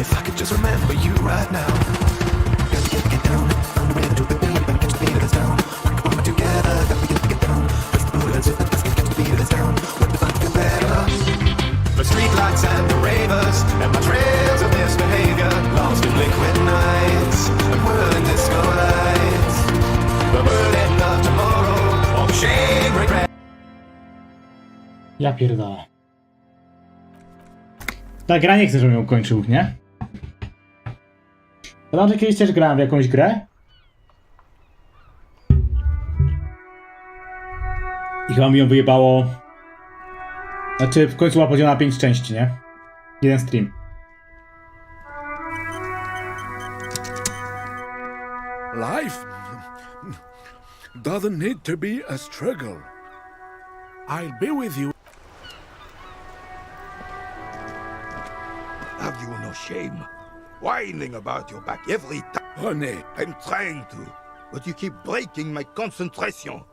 If I could just remember you right now. Get down, on the rhythm to the beat, and catch the beat of this down. When we're together, got to get down. Press the bullets if the dust can catch the beat of this down. What if I feel better? The streetlights and the ravers, and my trails of misbehavior, lost in liquid nights, and whirling disco lights. The burden of tomorrow, all the shame, regret. Ja pierdolę. Ta gra nie chce, żebym ją kończył, nie? Pamiętam, że kiedyś też grałem w jakąś grę. I chyba mi ją wyjebało. Znaczy w końcu była podzielona na 5 części, nie? Jeden stream. Life doesn't need to be a struggle. I'll be with you. Have you no shame? Whining about your back every time. Honey, I'm trying to, but you keep breaking my concentration.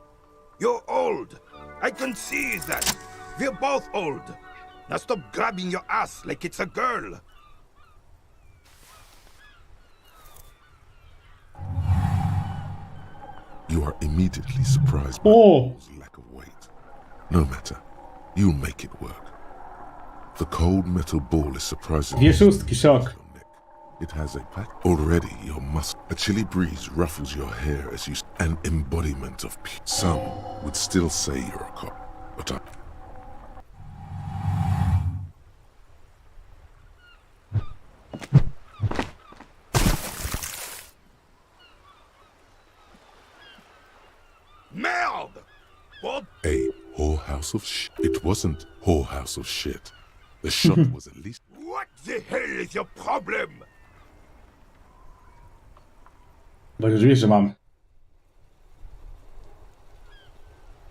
You're old. I can see that. We're both old. Now stop grabbing your ass like it's a girl. You are immediately surprised by Oh. the lack of weight. No matter, you'll make it work. The cold metal ball is surprisingly Dwie szóstki, szok. your neck. It has a pack. Already, your a chilly breeze ruffles your hair as you an embodiment of peace. Some would still say you're a cop, but I. Merde! What? A whorehouse of shit. It wasn't whorehouse of shit. The shot was at least. What the hell is your problem? Bo już wiesz, że mam.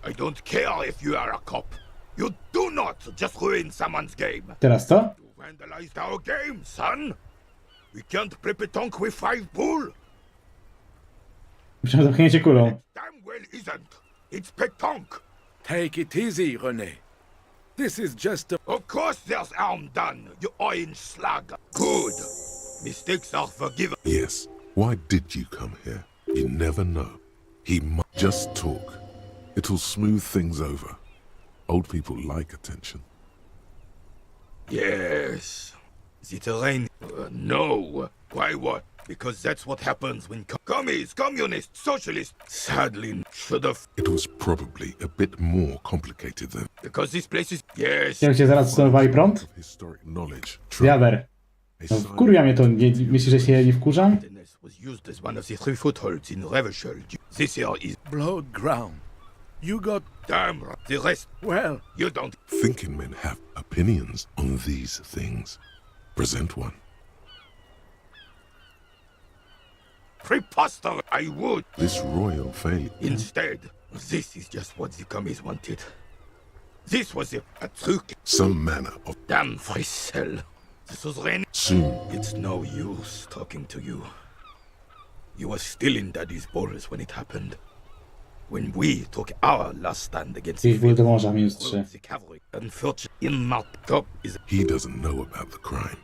I don't care if you are a cop. You do not just ruin someone's game. Teraz co? You vandalized our game, son. We can't play pétanque with 5 bull. Myślałem, zamknięcie kulą. Damn well isn't. It's pétanque. take it easy, René. This is just a... Of course there's harm done, you orange slug. Good. Mistakes are forgiven. Yes. Why did you come here? You never know. He might just talk. It'll smooth things over. Old people like attention. Yes. The terrain... no. Why what? Because that's what happens when commies, communists, socialists, sadly, should have... It was probably a bit more complicated than Because this place is... Yes. Jak cię zaraz zastosowali prąd? historic knowledge. Wiader. No wkurwia mnie to, myślisz, że się nie wkurzam? This was used as one of the 3 footholds in Revachol. This here is... blood ground. You got... damn right. The rest, well, you don't... Thinking men have opinions on these things. Present one. Preposterous. I would. This royal failure. Instead, this is just what the commies wanted. This was a trick. Some manner of Damn Frissel. This was raining. soon. It's no use talking to you. You were still in Daddy's balls when it happened. When we took our last stand against Gdzieś były do morza, all -3. of the cavalry. Unfortunately, in my top is... He doesn't know about the crime.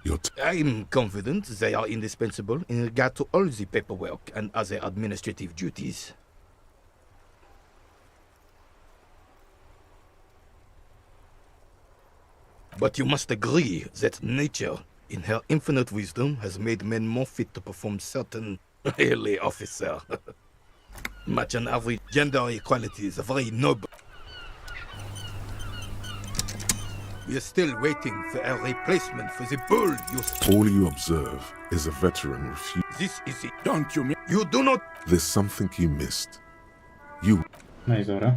You're I'm confident they are indispensable in regard to all the paperwork and other administrative duties. But you must agree that nature, in her infinite wisdom, has made men more fit to perform certain... Really, officer. Much and every gender equality is very noble. We are still waiting for a replacement for the bull you... all you observe is a veteran refuse. This is it. don't you mean... You do not... There's something you missed. You No i dobra.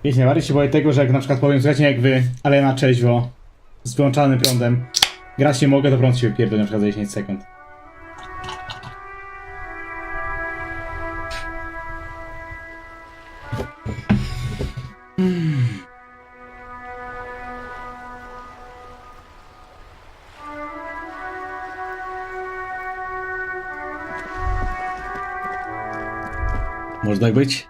Wiecie, najbardziej się boję tego, że jak na przykład powiem, słuchajcie, jak wy, ale na trzeźwo, z wyłączonym prądem, grać nie mogę, to prąd się wypierdoli na przykład za 10 sekund. Może tak być?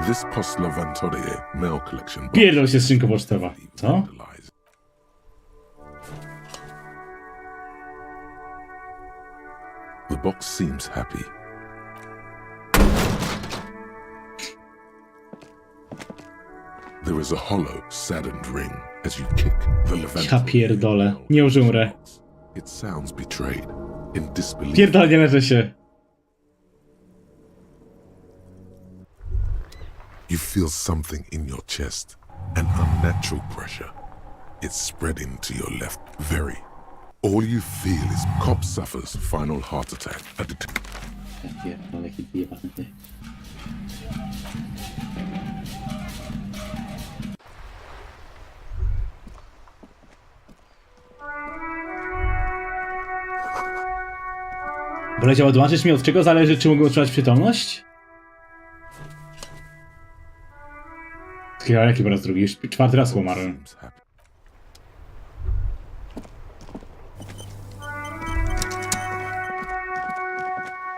This Postlevantorie mail collection box Pierdol się skrzynka pocztowa. Co? vandalized. The box seems happy. There is a hollow, saddened ring as you kick the Ja Levantorie. pierdolę. Nie użumrę. It sounds betrayed, in disbelief. Pierdolę, nie leżę się. You feel something in your chest, an unnatural pressure. It's spreading to your left. Very. All you feel is cop suffers final heart attack. Ja pierdolę, jaki jebany ty. Boleciał, odłączysz mi, od czego zależy, czy mogę utrzymać przytomność? Jaki po raz drugi? Już 4. raz umarłem. Seems happy.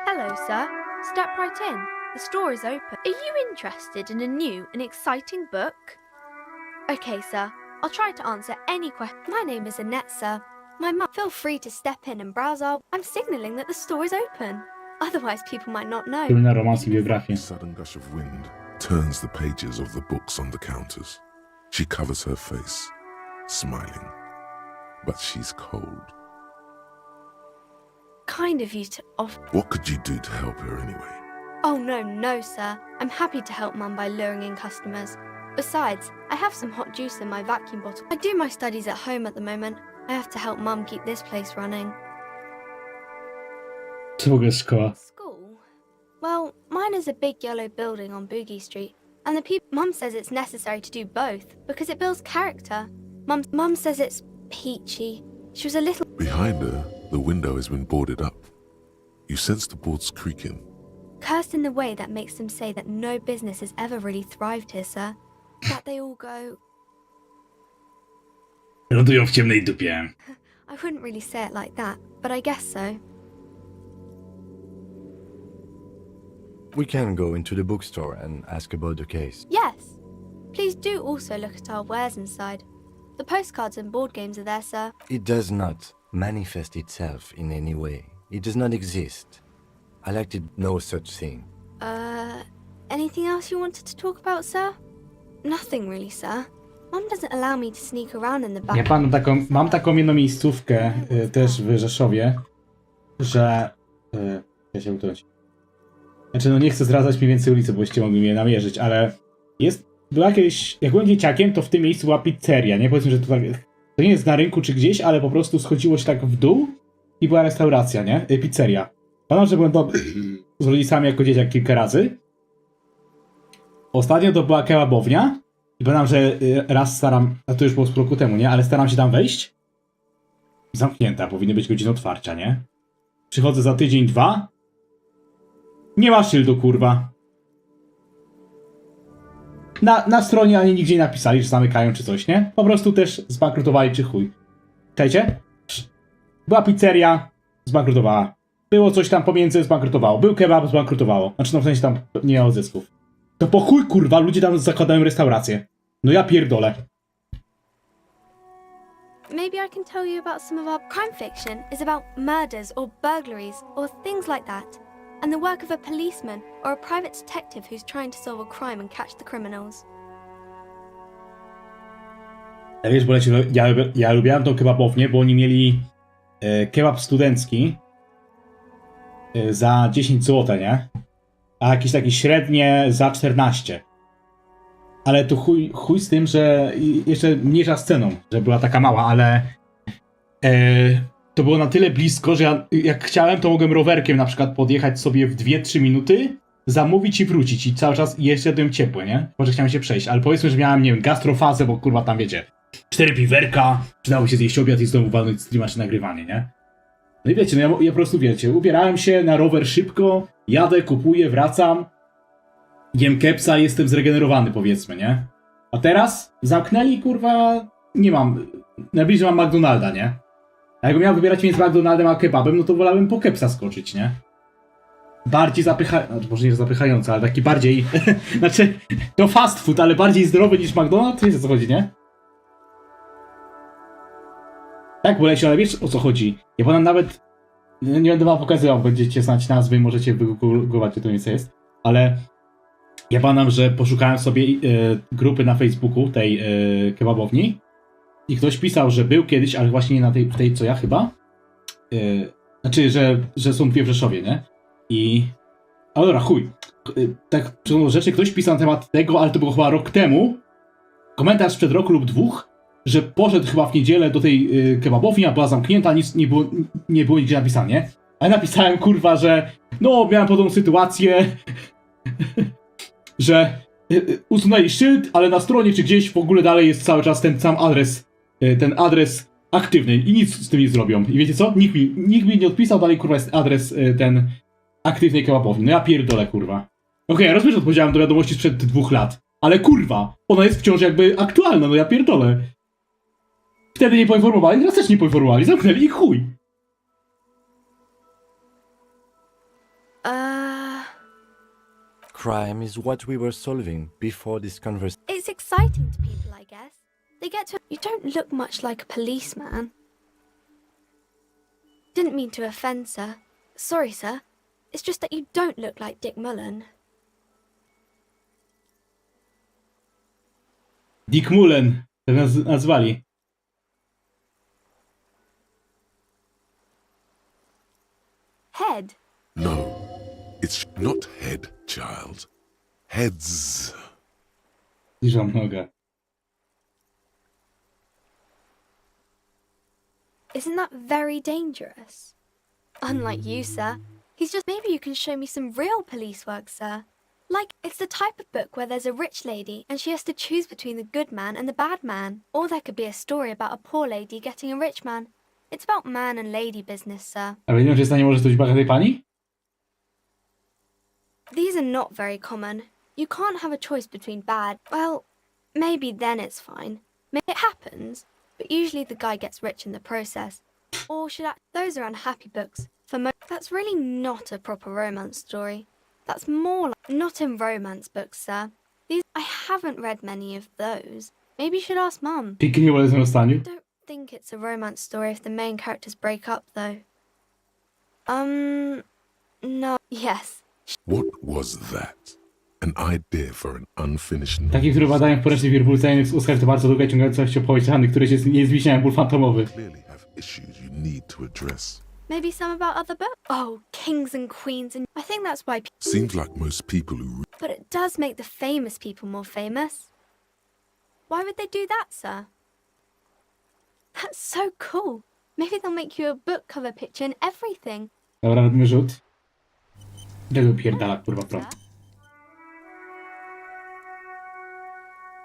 Hello, sir. Step right in. The store is open. Are you interested in a new and exciting book? Okay, sir. I'll try to answer any question. My name is Annette, sir. My mum. Feel free to step in and browse our. I'm signalling that the store is open. Otherwise, people might not know. Pełna romans i biografii. A sudden gush of wind turns the pages of the books on the counters. She covers her face, smiling. But she's cold. Kind of you to off. What could you do to help her anyway? Oh, no, sir. I'm happy to help Mum by luring in customers. Besides, I have some hot juice in my vacuum bottle. I do my studies at home at the moment. I have to help Mum keep this place running. Co w ogóle jest szkoła? School? Well, mine is a big yellow building on Boogie Street, and the people. Mum says it's necessary to do both because it builds character. Mum says it's peachy. She was a little. Behind her, the window has been boarded up. You sense the boards creaking. Cursed in the way that makes them say that no business has ever really thrived here, sir. That they all go. Lądują w ciemnej dupie. I wouldn't really say it like that, but I guess so. We can go into the bookstore and ask about the case. Yes. Please do also look at our wares inside. The postcards and board games are there, sir. It does not manifest itself in any way. It does not exist. I like to know such thing. Anything else you wanted to talk about, sir? Nothing really, sir. Mum doesn't allow me to sneak around in the back. Ja panu mam taką jedną miejscówkę też w Rzeszowie, że... ja się utrącić. Znaczy, no nie chcę zdradzać mniej więcej ulicy, bo byście mogli mnie namierzyć, ale była kiedyś, jak byłem dzieciakiem, to w tym miejscu była pizzeria, nie? Powiedzmy, że to nie jest na rynku czy gdzieś, ale po prostu schodziło się tak w dół i była restauracja, nie? Pizzeria. Pamiętam, że byłem z rodzicami jako dzieciak kilka razy. Ostatnio to była kebabownia i pamiętam, że raz a to już było z roku temu, nie? Ale staram się tam wejść. Zamknięta, powinny być godziny otwarcia, nie? Przychodzę za tydzień, 2. Nie ma szyldu, kurwa. Na stronie ani nigdzie nie napisali, że zamykają czy coś, nie? Po prostu też zbankrutowali czy chuj. Czajcie? Była pizzeria, zbankrutowała. Było coś tam pomiędzy, zbankrutowało. Był kebab, zbankrutowało. Znaczy, no w sensie tam nie miało zysków. To po chuj, kurwa, ludzie tam zakładają restaurację. No ja pierdolę. Maybe I can tell you about some of our crime fiction is about murders or burglaries or things like that. And the work of a policeman or a private detective who's trying to solve a crime and catch the criminals. Ja wiesz, bo ja lubiałem tą kebabownię, bo oni mieli kebab studencki za 10 zł, nie? A jakiś taki średnie za 14. Ale to chuj z tym, że jeszcze mniejsza z ceną, że była taka mała, ale to było na tyle blisko, że ja jak chciałem, to mogłem rowerkiem na przykład podjechać sobie w 2-3 minuty, zamówić i wrócić i cały czas jeszcze jadłem ciepłe, nie? Może chciałem się przejść, ale powiedzmy, że miałem, nie wiem, gastrofazę, bo kurwa tam wiecie, 4 piwerka, przydało się zjeść obiad i znowu walnąć streama czy nagrywanie, nie? No i wiecie, no ja po prostu, wiecie, ubierałem się na rower szybko, jadę, kupuję, wracam, jem kepsa i jestem zregenerowany, powiedzmy, nie? A teraz zamknęli, kurwa, nie mam, najbliżej mam McDonalda, nie? A jakbym miał wybierać między McDonaldem a kebabem, no to wolałbym po kepsa skoczyć, nie? bardziej zapychający, może nie zapychający, ale taki bardziej, znaczy, to fast food, ale bardziej zdrowy niż McDonald's, to jest o co chodzi, nie? Tak, Bolesiu, ale wiesz o co chodzi? Ja ponad nawet, nie będę wam pokazywał, będziecie znać nazwy, możecie wygooglować, gdzie to miejsce jest, ale ja pamiętam, że poszukałem sobie grupy na Facebooku tej kebabowni i ktoś pisał, że był kiedyś, ale właśnie nie na tej co ja chyba, znaczy, że są dwie w Rzeszowie, nie? I... Ale dobra, chuj. Tak, są rzeczy, ktoś pisał na temat tego, ale to było chyba rok temu. Komentarz sprzed roku lub dwóch, że poszedł chyba w niedzielę do tej kebabowni, a była zamknięta, nic nie było nigdzie napisane, nie? A ja napisałem, kurwa, że no, miałem podobną sytuację, że usunęli szyld, ale na stronie czy gdzieś w ogóle dalej jest cały czas ten sam adres, ten adres aktywny i nic z tym nie zrobią. I wiecie co? Nikt mi nie odpisał, dalej kurwa jest adres ten aktywnej kebabowni. No ja pierdolę, kurwa. Okej, ja rozumiem, że odpowiedziałem do wiadomości sprzed 2 lat, ale kurwa, ona jest wciąż jakby aktualna, no ja pierdolę. Wtedy nie poinformowali, teraz też nie poinformowali, zamknęli i chuj. Crime is what we were solving before this conversation. It's exciting to people, I guess. They get to... You don't look much like a policeman. Didn't mean to offend, sir. Sorry, sir. It's just that you don't look like Dick Mullen. Dick Mullen, tak nas nazwali. Head. No, it's not head, child. Heads. Zbliżam nogę. Isn't that very dangerous? Unlike you, sir. He's just... Maybe you can show me some real police work, sir. Like, it's the type of book where there's a rich lady and she has to choose between the good man and the bad man. Or there could be a story about a poor lady getting a rich man. It's about man and lady business, sir. A wiem, że stanie może coś baka tej pani? These are not very common. You can't have a choice between bad... Well, maybe then it's fine. It happens, but usually the guy gets rich in the process. Or should I... Those are unhappy books. That's really not a proper romance story. That's more like... Not in romance books, sir. I haven't read many of those. Maybe you should ask Mum. Pięknie bolesnym rozstaniu. I don't think it's a romance story if the main characters break up, though. No. Yes. What was that? An idea for an unfinished novel. Takie, które badają w poręcznych wirbulcejnych z Óscar to bardzo długa ciągająca opowieść Hanny, które się nie zwiśniają ból fantomowy. Clearly have issues you need to address. Maybe some about other books? Oh, kings and queens, and I think that's why... Seems like most people who But it does make the famous people more famous. Why would they do that, sir? That's so cool. Maybe they'll make you a book cover picture and everything. Dobra, robimy rzut. Tego pierdala, kurwa, prawda.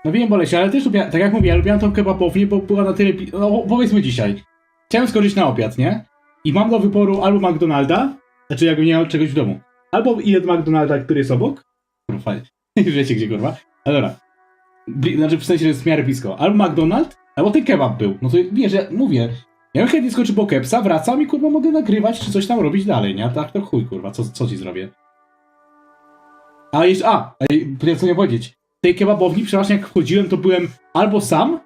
No wiem, Bolesie, ale też lubię, tak jak mówię, ja lubiłem tą kebabownię, bo była na tyle... No, powiedzmy dzisiaj. Chciałem skoczyć na obiad, nie? I mam do wyboru albo McDonalda, znaczy jakbym nie miał czegoś w domu. Albo idę do McDonalda, który jest obok. Kurwa, fajnie. Wiecie gdzie, kurwa. Ale dobra. Znaczy w sensie, że jest w miarę blisko. Albo McDonald's, albo ten kebab był. No to wiesz, ja mówię. Ja bym chętnie skoczył po kepsa, wracam i kurwa mogę nagrywać, czy coś tam robić dalej, nie? A tak to chuj, kurwa, co ci zrobię? A jeszcze, co nie powiedzieć. W tej kebabowni, przepraszam, jak wchodziłem, to byłem albo sam,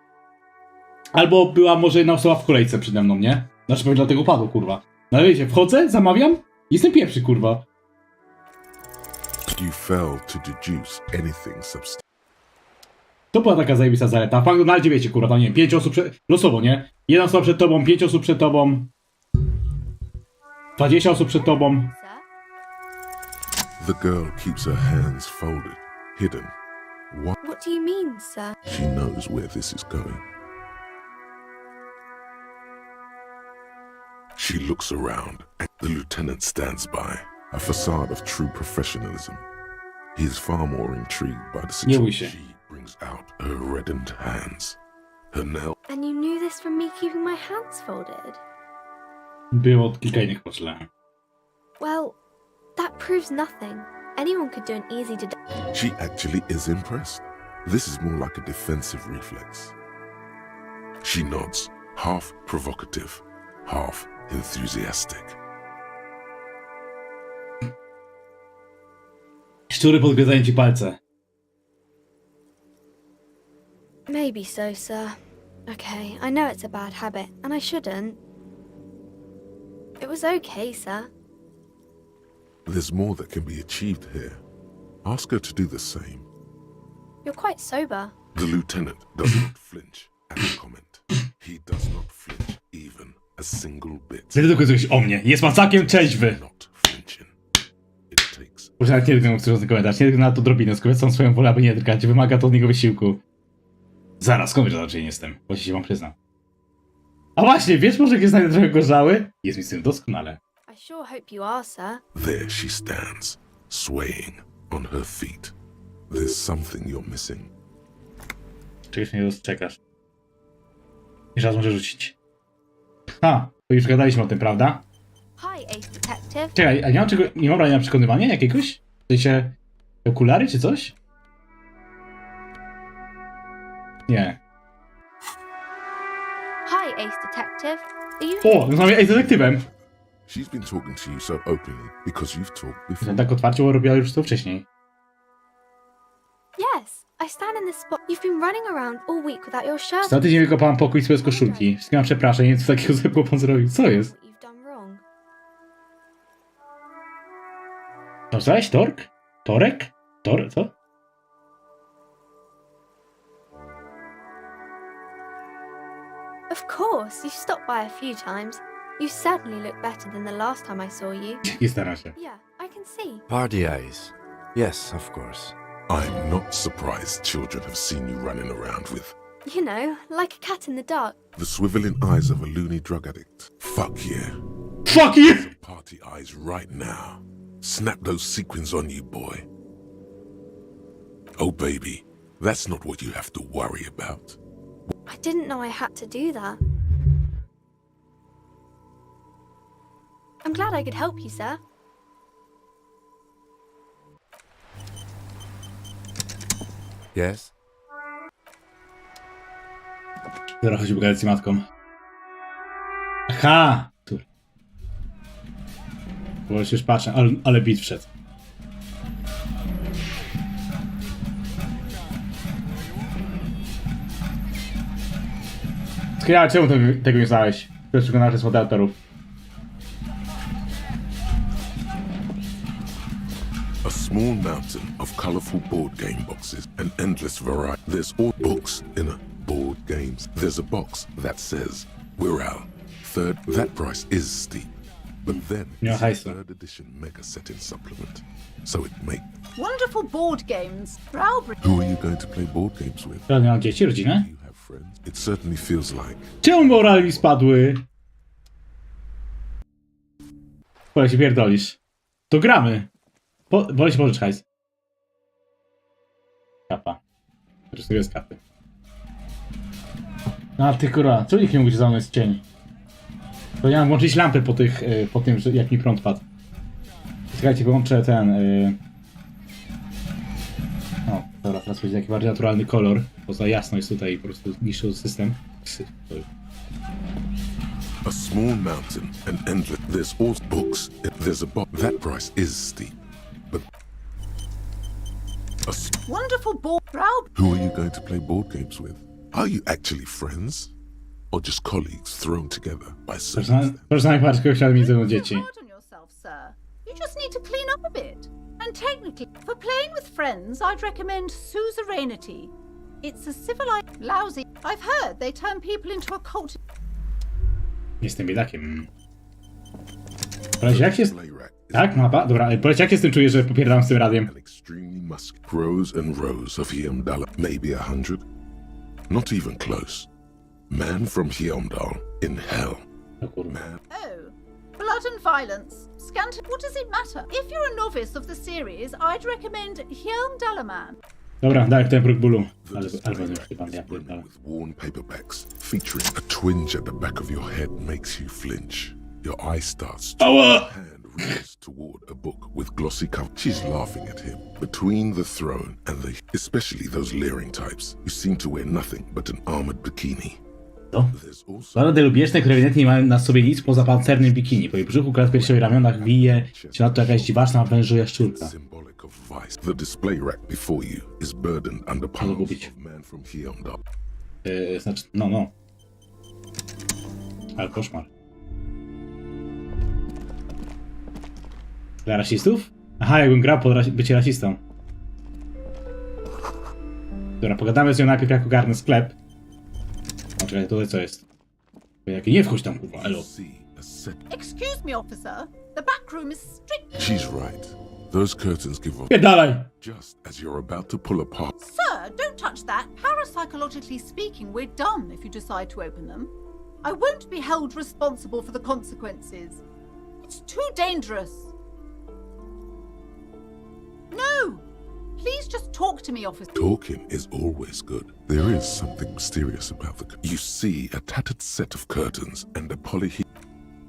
albo była może jedna osoba w kolejce przede mną, nie? Znaczy pewnie dlatego padło, kurwa. No ale wiecie, wchodzę, zamawiam, jestem pierwszy, kurwa. you fail to deduce anything substantial. To była taka zajebista zaleta. W McDonaldzie wiecie, kurwa, tam nie wiem, 5 osób losowo, nie? 1 osoba przed tobą, 5 osób przed tobą, 20 osób przed tobą. The girl keeps her hands folded, hidden. What do you mean, sir? She knows where this is going. She looks around, and the lieutenant stands by, a facade of true professionalism. He is far more intrigued by the Nie bój się. situation. She brings out her reddened hands, her nail. And you knew this from me keeping my hands folded? Było kilka innych poczle. Well, that proves nothing. Anyone could do an easy She actually is impressed. This is more like a defensive reflex. She nods, half provocative, half enthusiastic. Szczury podgryzają ci palce. Maybe so, sir. Okay, I know it's a bad habit, and I shouldn't. It was okay, sir. There's more that can be achieved here. Ask her to do the same. You're quite sober. The lieutenant does not flinch at a comment. He does not flinch even a single bit. Tylko coś o mnie. Jest pan całkiem trzeźwy. Not flinching. It takes Może nawet nie tylko chcę komentarz, nie tylko na to drobinę, skowiecą swoją wolę, aby nie drgać, wymaga to od niego wysiłku. Zaraz, skąd wiesz, że raczej nie jestem? Właśnie się wam przyznam. A właśnie, wiesz może, jak jest znajdę trochę gorzały? Jest mi z tym doskonale. I sure hope you are, sir. There she stands, swaying on her feet. There's something you're missing. Czegoś nie dostrzekasz. Jeszcze raz może rzucić. Ha, to już gadaliśmy o tym, prawda? Hi, Ace Detective. Czekaj, a nie mam czego, nie mam brania na przekonywanie jakiegoś? W sensie, okulary czy coś? Nie. Hi, Ace Detective. Are you here? O, rozmawiam z detektywem. She's been talking to you so openly because you've talked before. Tak otwarcie, bo robiła już to wcześniej. Yes, I stand in this spot. You've been running around all week without your shirt. Za tydzień wykopałam pokój bez koszulki. Wszystkim mam przepraszam, nie wiem co takiego złego pan zrobił. Co jest? What you've done wrong. Nazwałeś Tork? Torek? Co? Of course, you've stopped by a few times. You certainly look better than the last time I saw you. Nie staram się. Yeah, I can see. Party eyes. Yes, of course. I'm not surprised children have seen you running around with You know, like a cat in the dark. the swiveling eyes of a loony drug addict. Fuck yeah. Fuck you! Party eyes right now. Snap those sequins on you, boy. Oh, baby, that's not what you have to worry about. I didn't know I had to do that. I'm glad I could help you, sir. Yes? Zaraz chodzi pogadać z matką. Aha! Tu. Bo już patrzę, ale bit wszedł. Skryła, czemu tego nie znałeś? Przekonany z moderatorów. A small mountain of colorful board game boxes and endless variety. There's all books in a board games. There's a box that says, we're out. Third, that price is steep. But then Yeah, it's hi, a sir. third edition mega setting supplement. So it make. Wonderful board games. Who are you going to play board games with? Teraz mam dzieci, rodzinę? Do you have friends? It certainly feels like. Czemu morale mi spadły? Pole się pierdolisz. To gramy. Wolę się pożycz hajs. Kapa. Zresztą jest kapy. A ty kurwa, czemu nikt nie mógł się zamknąć cień? To ja mam włączyć lampę po tym, że jak mi prąd padł. Czekajcie, wyłączę ten... O, dobra, teraz będzie taki bardziej naturalny kolor. Poza jasno jest tutaj po prostu niższy system. A small mountain and endless. There's all books. There's a box. That price is steep. But Wonderful board. who are you going to play board games with? Are you actually friends? Or just colleagues thrown together by circumstance? Proszę patrz, kogo chciałem mieć ze mną dzieci. Hard on yourself, sir. You just need to clean up a bit. And technically, for playing with friends, I'd recommend suzerainty. It's a civilized lousy. I've heard they turn people into a cult. Jestem biedakiem. Poleć, jak się... Play rack is Tak, mapa? Dobra, poleć, jak się z tym czujesz, że popierdalam z tym radiem? an extremely musky rows and rows of Hyamdala, maybe 100. Not even close. Man from Hyamdal in hell. O kurwa. Man. Oh, blood and violence. Scant. What does it matter? If you're a novice of the series, I'd recommend Hyamdalaman. Dobra, daj ten próg bólu. The Ale display nie rack chyba is ja brimming pierdolę. with worn paperbacks featuring a twinge at the back of your head makes you flinch. Your eye starts to Ała! hand reaches toward a book with glossy cover. She's laughing at him. Between the throne and especially those leering types who seem to wear nothing but an armored bikini. To? There's also Zalody lubieczne, które ewidentnie nie mają na sobie nic poza pancernym bikini. Po jej brzuchu, klatce piersiowej, ramionach wije się na to jakaś dziwaczna wężu jaszczurka. symbolic of vice. The display rack before you is burdened under piles gubić. of man from here on up. Znaczy, no. Ale koszmar. Dla rasistów? Aha, jakbym grał pod bycie rasistą. Dobra, pogadamy z nią najpierw jak ogarnę sklep. O, czekaj, tutaj co jest? Nie wchodź tam, kurwa, elo. See a set. Excuse me, officer. The back room is strictly... She's right. Those curtains give off Pierdalaj! just as you're about to pull apart. Sir, don't touch that. Parapsychologically speaking, we're dumb if you decide to open them. I won't be held responsible for the consequences. It's too dangerous. No! Please just talk to me, officer. Talking is always good. There is something mysterious about you see a tattered set of curtains and a polyhe.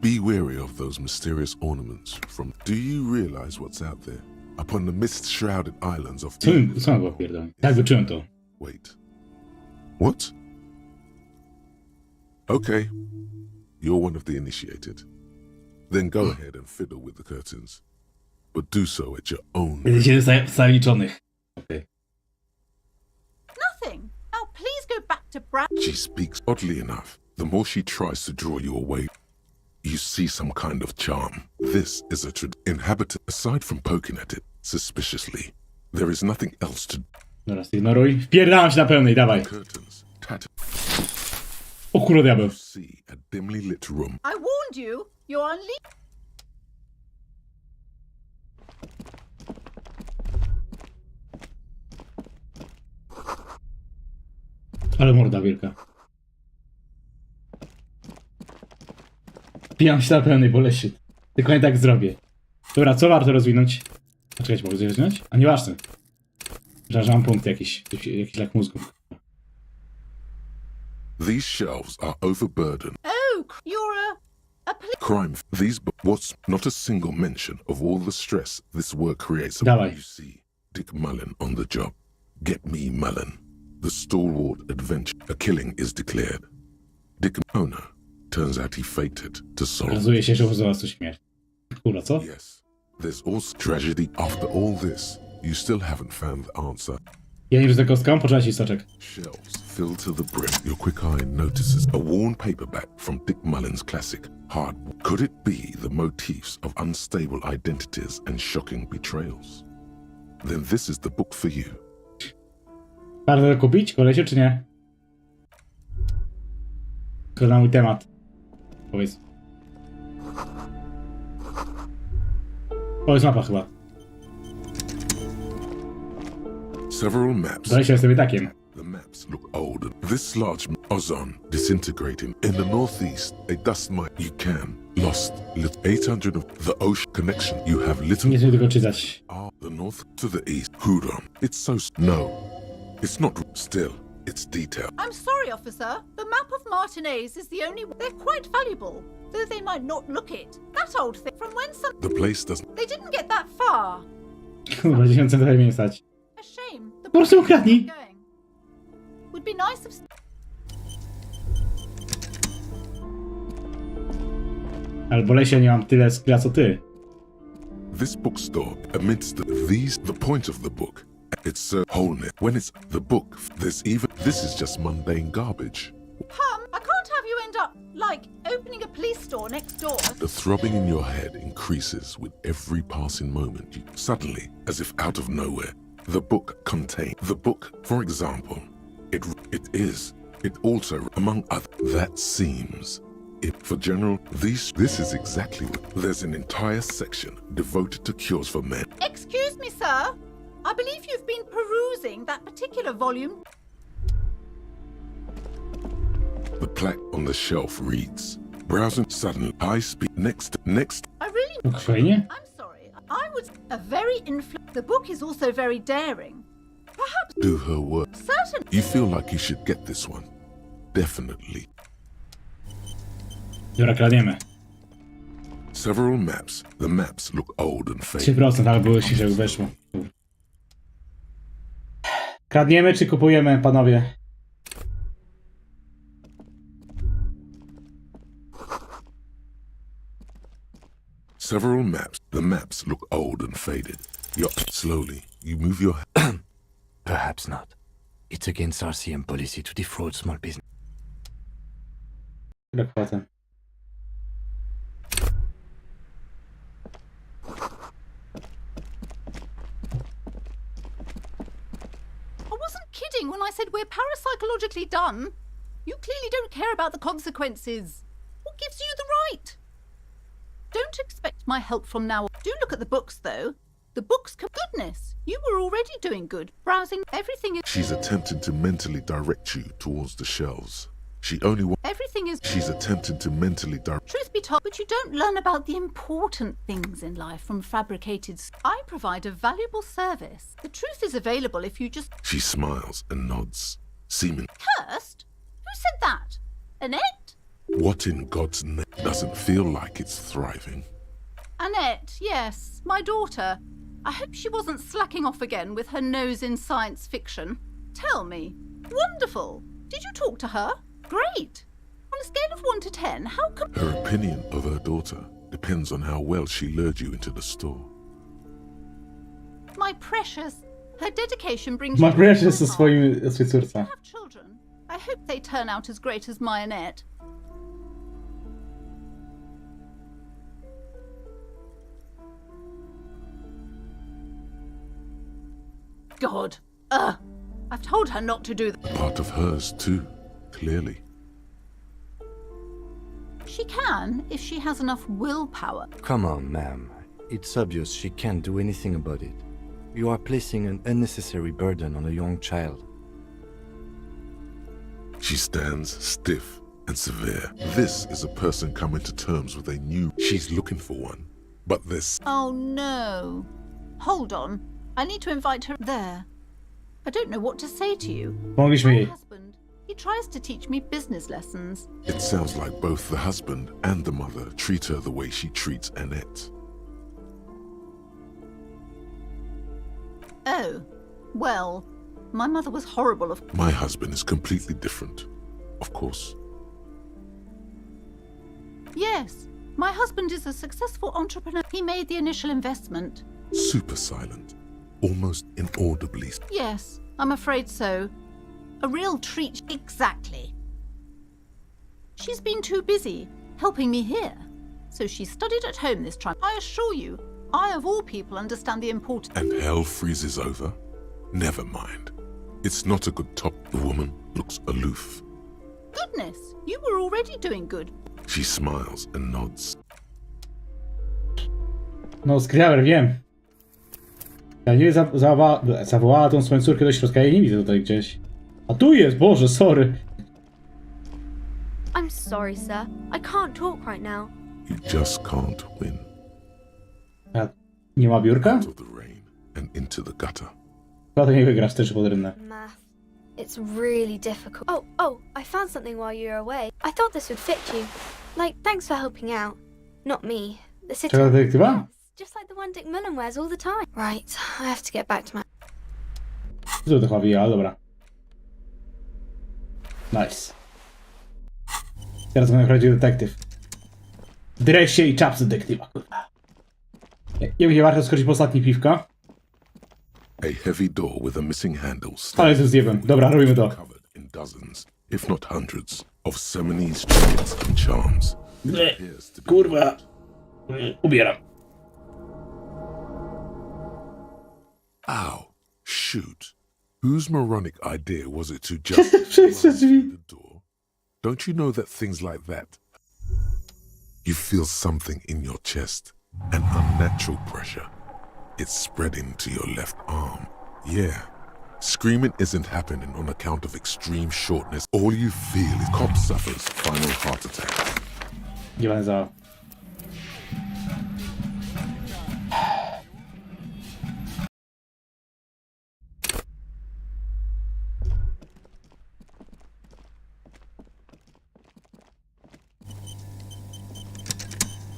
Be wary of those mysterious ornaments from... Do you realize what's out there? Upon the mist-shrouded islands of... Co mam było pierdolę? Tak, wyczułem to. Wait. What? Okay. You're one of the initiated. Then go ahead and fiddle with the curtains. But do so at your own... Jesteście zaliczonych. Okej. Nothing. Now please go back to Brad. She speaks oddly enough. The more she tries to draw you away, you see some kind of charm. This is a inhabitant. Aside from poking at it suspiciously, there is nothing else to... Dobra, ignoruj. Wpierdalam się na pełnej, dawaj. Curtains, tattered. O kurwa diabeł. You see a dimly lit room. I warned you. You're unleashed. Ale morda wielka. Pijam się na pełnej, bo leszy. Tylko nie tak zrobię. Dobra, co warto rozwinąć? A czekajcie, mogę coś rozwinąć? A nieważne. Że mam punkt jakiś lek mózgu. These shelves are overburdened. Oh, you're a Crime. These, but what's not a single mention of all the stress this work creates. Dawaj. You see Dick Mullen on the job. Get me Mullen. The stalwart adventure. A killing is declared. Dick owner. Turns out he faked it to solve. Okazuje się, że uznała to śmierć. Kurwa, co? Yes. There's also tragedy. After all this, you still haven't found the answer. Ja nie rzucę kostką, poczekajcie soczek. Shelves filled to the brim. Your quick eye notices a worn paperback from Dick Mullen's classic, Hard. Could it be the motifs of unstable identities and shocking betrayals? Then this is the book for you. Warto to kupić, kolesiu, czy nie? To na mój temat. Powiedz. Powiedz mapa chyba. Several maps. Dalej się sobie takiem. The maps look old. This large ozone disintegrating. In the northeast, a dust mite you can. Lost. 800 of the ocean connection. You have little... Nie chcę tego czytać. The north to the east. Hudon. It's so... No. It's not still. It's detail. I'm sorry, officer. The map of Martinez is the only... They're quite valuable, though they might not look it. That old thing from when some... The place doesn't... They didn't get that far. Kurwa, 10 centów mnie stać. A shame. The Po prostu ukradnij. going. Would be nice if... Albo Lesia, nie mam tyle skilla co ty. This bookstore, amidst the point of the book, it's wholeness. When it's the book, this is just mundane garbage. I can't have you end up, like, opening a police store next door. The throbbing in your head increases with every passing moment. Suddenly, as if out of nowhere, the book, for example, it also, among other, that seems. For general, this is exactly what... There's an entire section devoted to cures for men. Excuse me, sir. I believe you've been perusing that particular volume. The plaque on the shelf reads, browsing suddenly, high speed, next. I really... Fajnie? I'm sorry. I was a very The book is also very daring. Perhaps... Do her work. Certainly. You feel like you should get this one. Definitely. Dobra, kradniemy. Several maps. The maps look old and faded. 3%, ale było się, żeby weszło. Kradniemy czy kupujemy, panowie? Several maps. The maps look old and faded. Slowly, you move your... Perhaps not. It's against RCM policy to defraud small business. Dokładnie. I wasn't kidding when I said we're parapsychologically done. You clearly don't care about the consequences. What gives you the right? Don't expect my help from now on. Do look at the books, though. The books can... Goodness, you were already doing good. Browsing everything is... She's attempting to mentally direct you towards the shelves. She only wants... Everything is... She's attempting to mentally direct... Truth be told, but you don't learn about the important things in life from fabricated... I provide a valuable service. The truth is available if you just... She smiles and nods, seeming... Cursed? Who said that? Annette? What in God's name doesn't feel like it's thriving? Annette, yes, my daughter. I hope she wasn't slacking off again with her nose in science fiction. Tell me. Wonderful. Did you talk to her? Great. On a scale of 1 to 10, how come... Her opinion of her daughter depends on how well she lured you into the store. My precious. Her dedication brings... Ma you precious to ze swojej córce. have children. I hope they turn out as great as my Annette. God. I've told her not to do that. Part of hers too, clearly. She can, if she has enough willpower. Come on, ma'am. It's obvious she can't do anything about it. You are placing an unnecessary burden on a young child. She stands stiff and severe. This is a person coming to terms with a new... She's looking for one. But this... Oh no. Hold on. I need to invite her there. I don't know what to say to you. Pomogliśmy My jej. husband, he tries to teach me business lessons. It sounds like both the husband and the mother treat her the way she treats Annette. Oh, well, my mother was horrible of... My husband is completely different, of course. Yes, my husband is a successful entrepreneur. He made the initial investment. Super silent, almost inaudibly. Yes, I'm afraid so. A real treat. Exactly. She's been too busy helping me here. So she studied at home this time. I assure you, I of all people understand the importance. And hell freezes over? Never mind. It's not a good top. The woman looks aloof. Goodness, you were already doing good. She smiles and nods. No, Skriaber, wiem. Ja nie zawołała tą swoją córkę do środka, ja jej nie widzę tutaj gdzieś. A tu jest, Boże, sorry. I'm sorry, sir. I can't talk right now. You just can't win. A nie ma biurka? Out of the rain and into the gutter. No to nie wygrasz też pod rynne. Math. It's really difficult. Oh, I found something while you were away. I thought this would fit you. Like, thanks for helping out. Not me. The city. Czego detektywa? Yes, just like the one Dick Mullen wears all the time. Right, I have to get back to my... Co to chyba ale dobra. Nice. Teraz będę prawdziwy detektyw. W dresie i czapce detektywa, kurwa. Nie będzie warto skoczyć po ostatnie piwko. A heavy door with a missing handle. Ale to zjebem. Dobra, robimy to. Covered in dozens, if not hundreds, of Seminese trinkets and charms. Ble, kurwa. Ubieram. Ow! Shoot! Whose moronic idea was it to just Przejść run drzwi. through the door? Don't you know that things like that? You feel something in your chest, an unnatural pressure. It's spreading to your left arm. Yeah. Screaming isn't happening on account of extreme shortness. All you feel is cop suffers final heart attack. Nie będę za.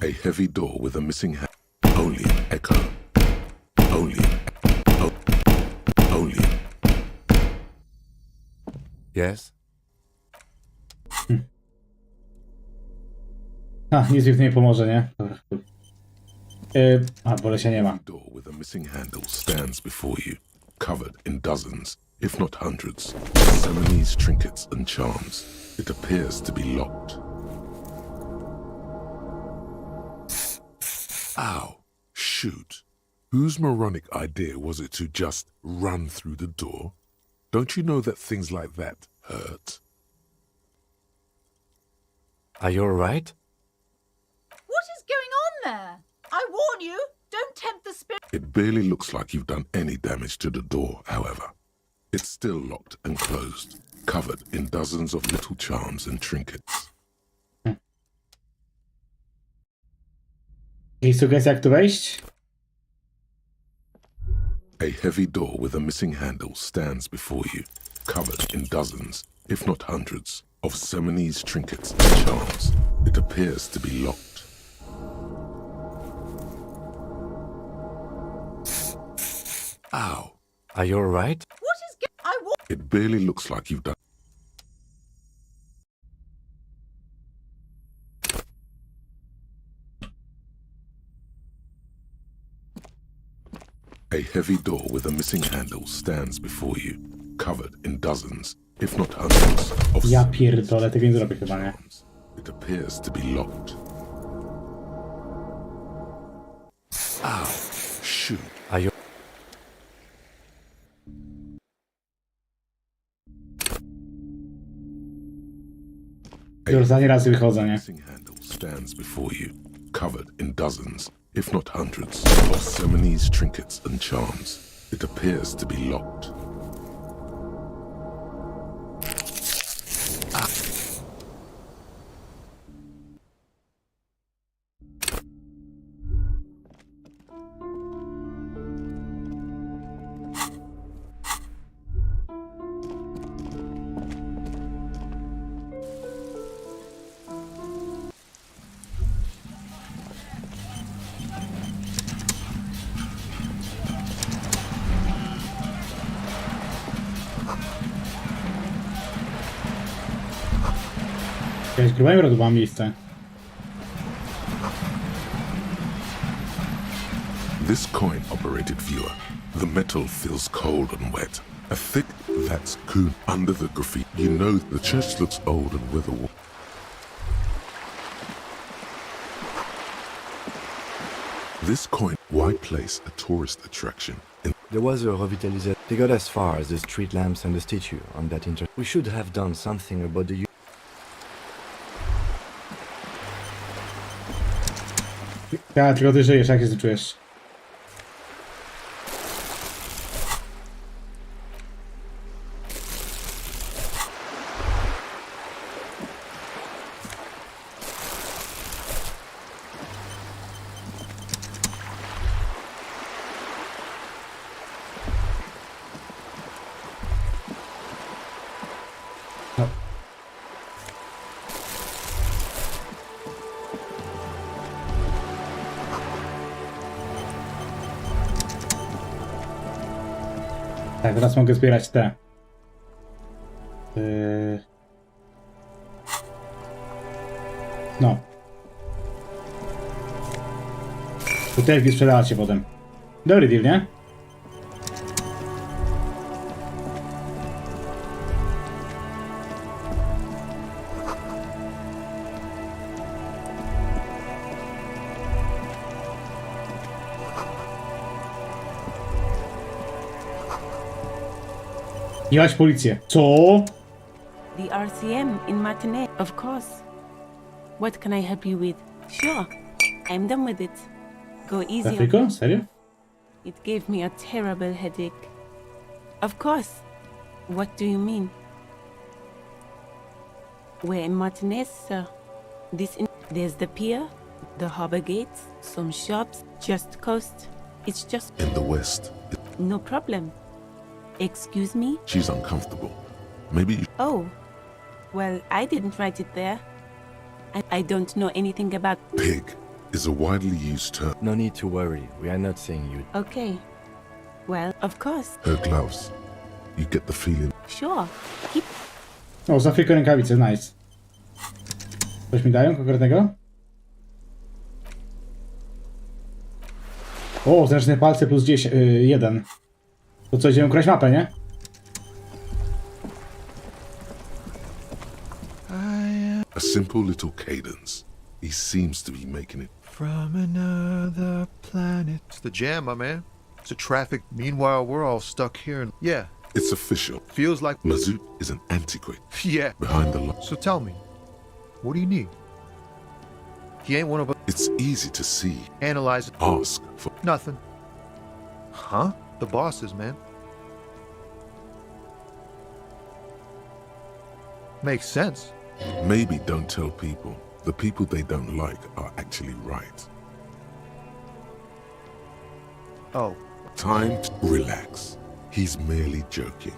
A heavy door with a missing hand. Only an echo. Only. Only. Yes? A, nic mi w tym nie pomoże, nie? Dobra, chuj. Bo się nie ma. Door with a missing handle stands before you, covered in dozens, if not hundreds, of ceremonies, trinkets, and charms. It appears to be locked. Ow! Shoot! Whose moronic idea was it to just run through the door? Don't you know that things like that hurt? Are you alright? What is going on there? I warn you, don't tempt the spirit. It barely looks like you've done any damage to the door, however. It's still locked and closed, covered in dozens of little charms and trinkets. I sugestia, jak tu wejść? A heavy door with a missing handle stands before you, covered in dozens, if not hundreds, of ceremonies, trinkets, and charms. It appears to be locked. Ow! Are you alright? What is I warn It barely looks like you've done. A heavy door with a missing handle stands before you, covered in dozens, if not hundreds, of Ja pierdolę, tego nie zrobię chyba, nie? charms. It appears to be locked. Ow! Shoot! Are you... Już za nieraz wychodzę, nie? Missing handle stands before you, covered in dozens, if not hundreds, of ceremonies, trinkets, and charms. It appears to be locked. Jakaś grubami rodowa miejsce. This coin-operated viewer, the metal feels cold and wet. A thick, that's coon under the graffiti. You know the church looks old and weather-worn. This coin, why place a tourist attraction in There was a revitalization. They got as far as the street lamps and the statue on that inter... We should have done something about the... Ja, tylko ty żyjesz, jak się czujesz? No. Tak, teraz mogę zbierać te. No. Butelki sprzedawać się potem. Dobry deal, nie? Jechać policję. Co? The RCM in Martinet, of course. What can I help you with? Sure, I'm done with it. Go easy on Afriko? Serio? it. Gave me a terrible headache. Of course. What do you mean? We're in Martinet, sir. There's the pier, the harbor gates, some shops, just coast. It's just in the West. no problem. Excuse me? She's uncomfortable. Maybe you Oh, well, I didn't write it there. I don't know anything about... pig is a widely used term. No need to worry. We are not saying you... Okay. Well, of course. Her gloves. You get the feeling. Sure. Keep... O, z Afryką rękawice, nice. Coś mi dają konkretnego? O, zręczne palce plus 10, 1. To co, idziemy kraść mapę, nie? A simple little cadence. He seems to be making it. From another planet. It's the jam, my man. It's a traffic. Meanwhile, we're all stuck here. And yeah, It's official. feels like. Mazout is an antiquated. Yeah. Behind the line. So tell me, what do you need? He ain't one of us. It's easy to see. Analyze it. Ask for. Nothing. Huh? The bosses, man. Makes sense. Maybe don't tell people. The people they don't like are actually right. Oh, Time to relax. He's merely joking.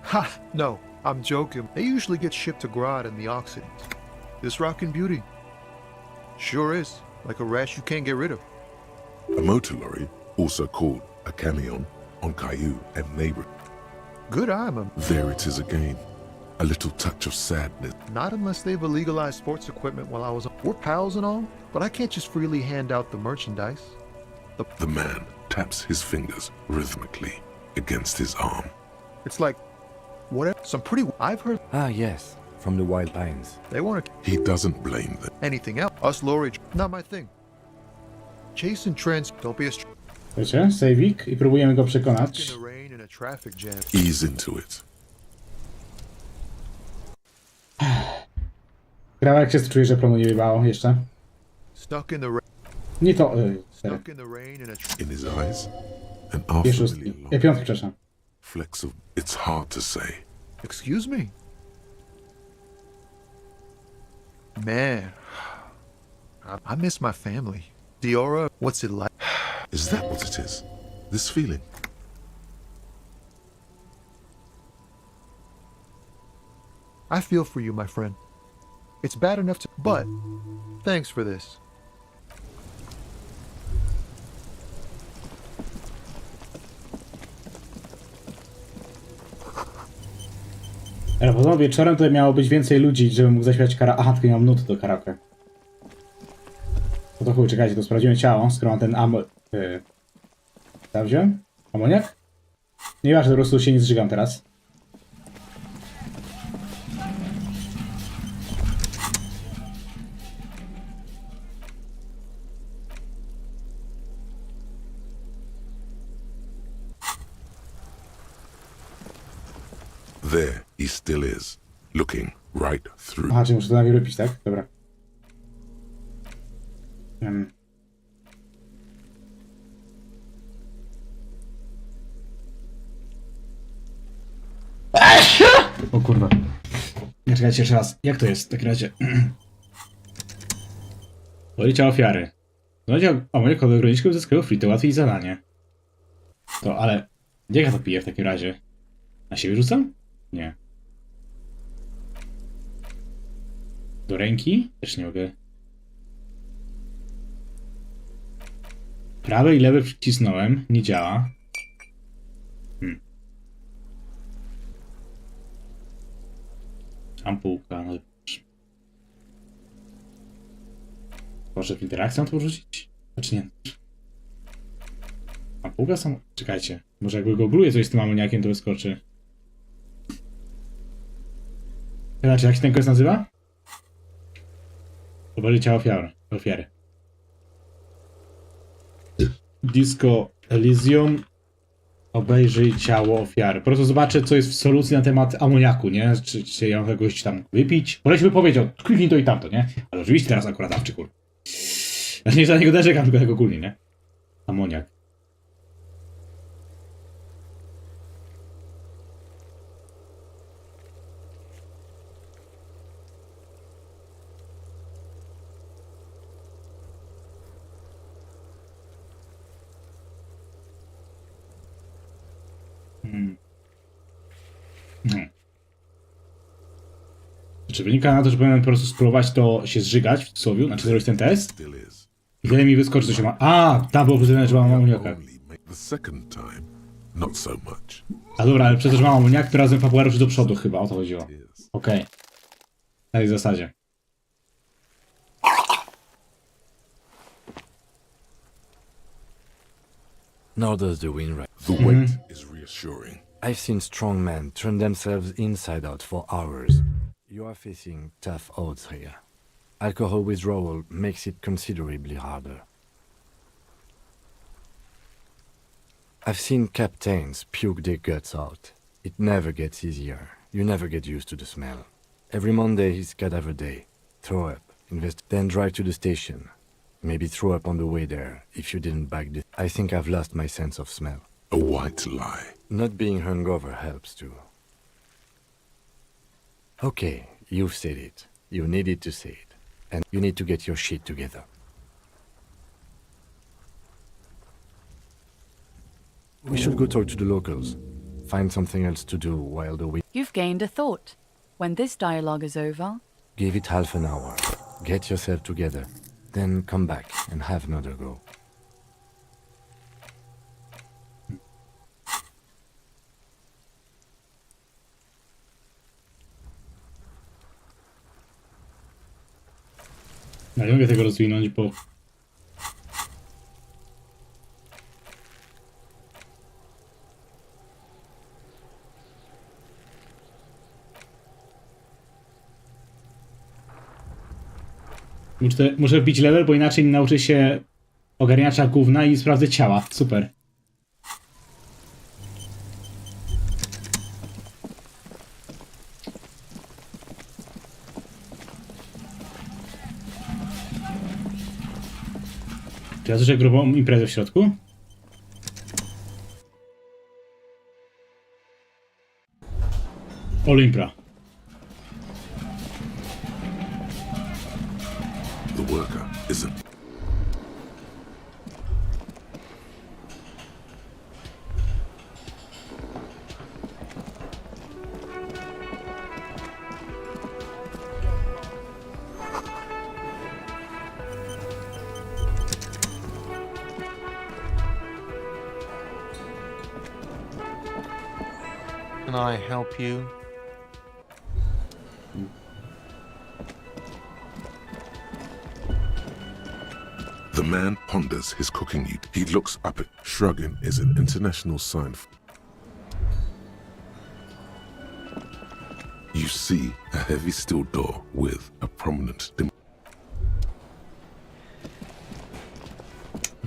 ha! No, I'm joking. They usually get shipped to Grodd in the Occident. This rockin' beauty. Sure is. Like a rash you can't get rid of. A motor lorry, also called a camion, on Caillou and neighbor. Good eye, man. There it is again. A little touch of sadness. Not unless they've illegalized sports equipment while I was. We're pals and all, but I can't just freely hand out the merchandise. The man taps his fingers rhythmically against his arm. It's like, whatever. Some pretty. I've heard Ah, yes, from the Wild Pines. they want to. He doesn't blame them. Anything else? Us, Lori, not my thing. Chasing trends. Don't be a Wiecie, saveik i próbujemy go in przekonać. the rain in a traffic jam. Ease into it. Krawa, jak się czuje, że promu nie wybało jeszcze? Stuck in the rain. Nie to, serio. Stuck in the rain in a. In his eyes, an after Pierwszy, really long piątkę, przepraszam. flecks of. It's hard to say. Excuse me. Man, I miss my family. Diora, what's it like? Is that what it is? This feeling? I feel for you, my friend. It's bad enough to. But, thanks for this. Ale potem wieczorem tutaj miało być więcej ludzi, żebym mógł zaśpiewać karaoke. Aha, tylko nie mam nuty do karaoke. No to chuj, czekajcie, to sprawdziłem ciało, skoro mam ten Co wziąłem? Amoniak? Nieważne, po prostu się nie zżygam teraz. There he still is, looking right through. Aha, czy muszę to na wypić, tak? Dobra. O kurwa. Nie, czekajcie jeszcze raz. Jak to jest w takim razie? Policja ofiary. A moje kody ograniczki uzyskują free, to łatwiej zadanie. To, ale... Jak ja to piję w takim razie? Na siebie rzucam? Nie. Do ręki? Też nie mogę. Prawy i lewy przycisnąłem. Nie działa. Ampułka. No. Może w interakcję to wrzucić? Znaczy nie. Ampułka są... Czekajcie. Może jakby gogluję coś z tym amoniakiem, to wyskoczy. Znaczy, jak się ten quest nazywa? Obejrzyj ciało ofiary. Disco Elysium. Obejrzyj ciało ofiary. Po prostu zobaczę, co jest w solucji na temat amoniaku, nie? Czy ja mam kogoś tam wypić? Koleś by powiedział, kliknij to i tamto, nie? Ale oczywiście teraz akurat awczykur. Ja nie za niego narzekam, tylko tak ogólnie, nie? Amoniak. Czy wynika na to, że powinienem po prostu spróbować to się zżygać w cudzysłowie, znaczy zrobić ten test? Still is. I wtedy mi wyskoczy, co się ma. A, tam było powiedziane, że mam amoniaka. Only make the second time, not so much. A dobra, ale przez to, że mam amoniak, to razem fabuła ruszy do przodu chyba, o to chodziło. Yes. Okej. Na tej zasadzie. nor does the wind right. The weight is reassuring. I've seen strong men turn themselves inside out for hours. You are facing tough odds here. Alcohol withdrawal makes it considerably harder. I've seen captains puke their guts out. It never gets easier. You never get used to the smell. Every Monday is cadaver day. Throw up, invest, then drive to the station. Maybe throw up on the way there if you didn't bag this. I think I've lost my sense of smell. A white lie. Not being hungover helps too. Okay, you've said it. You needed to say it. And you need to get your shit together. We should go talk to the locals. Find something else to do while the week. You've gained a thought. When this dialogue is over, Give it half an hour. Get yourself together. Then come back and have another go. No, nie mogę tego rozwinąć, bo... Muszę wbić level, bo inaczej nie nauczę się ogarniacza gówna i sprawdzę ciała. Super. Czy ja słyszę grubą imprezę w środku? Olimpra. The worker isn't. Can I help you? The man ponders his cooking heat. He looks up. Shrugging is an international sign. You see a heavy steel door with a prominent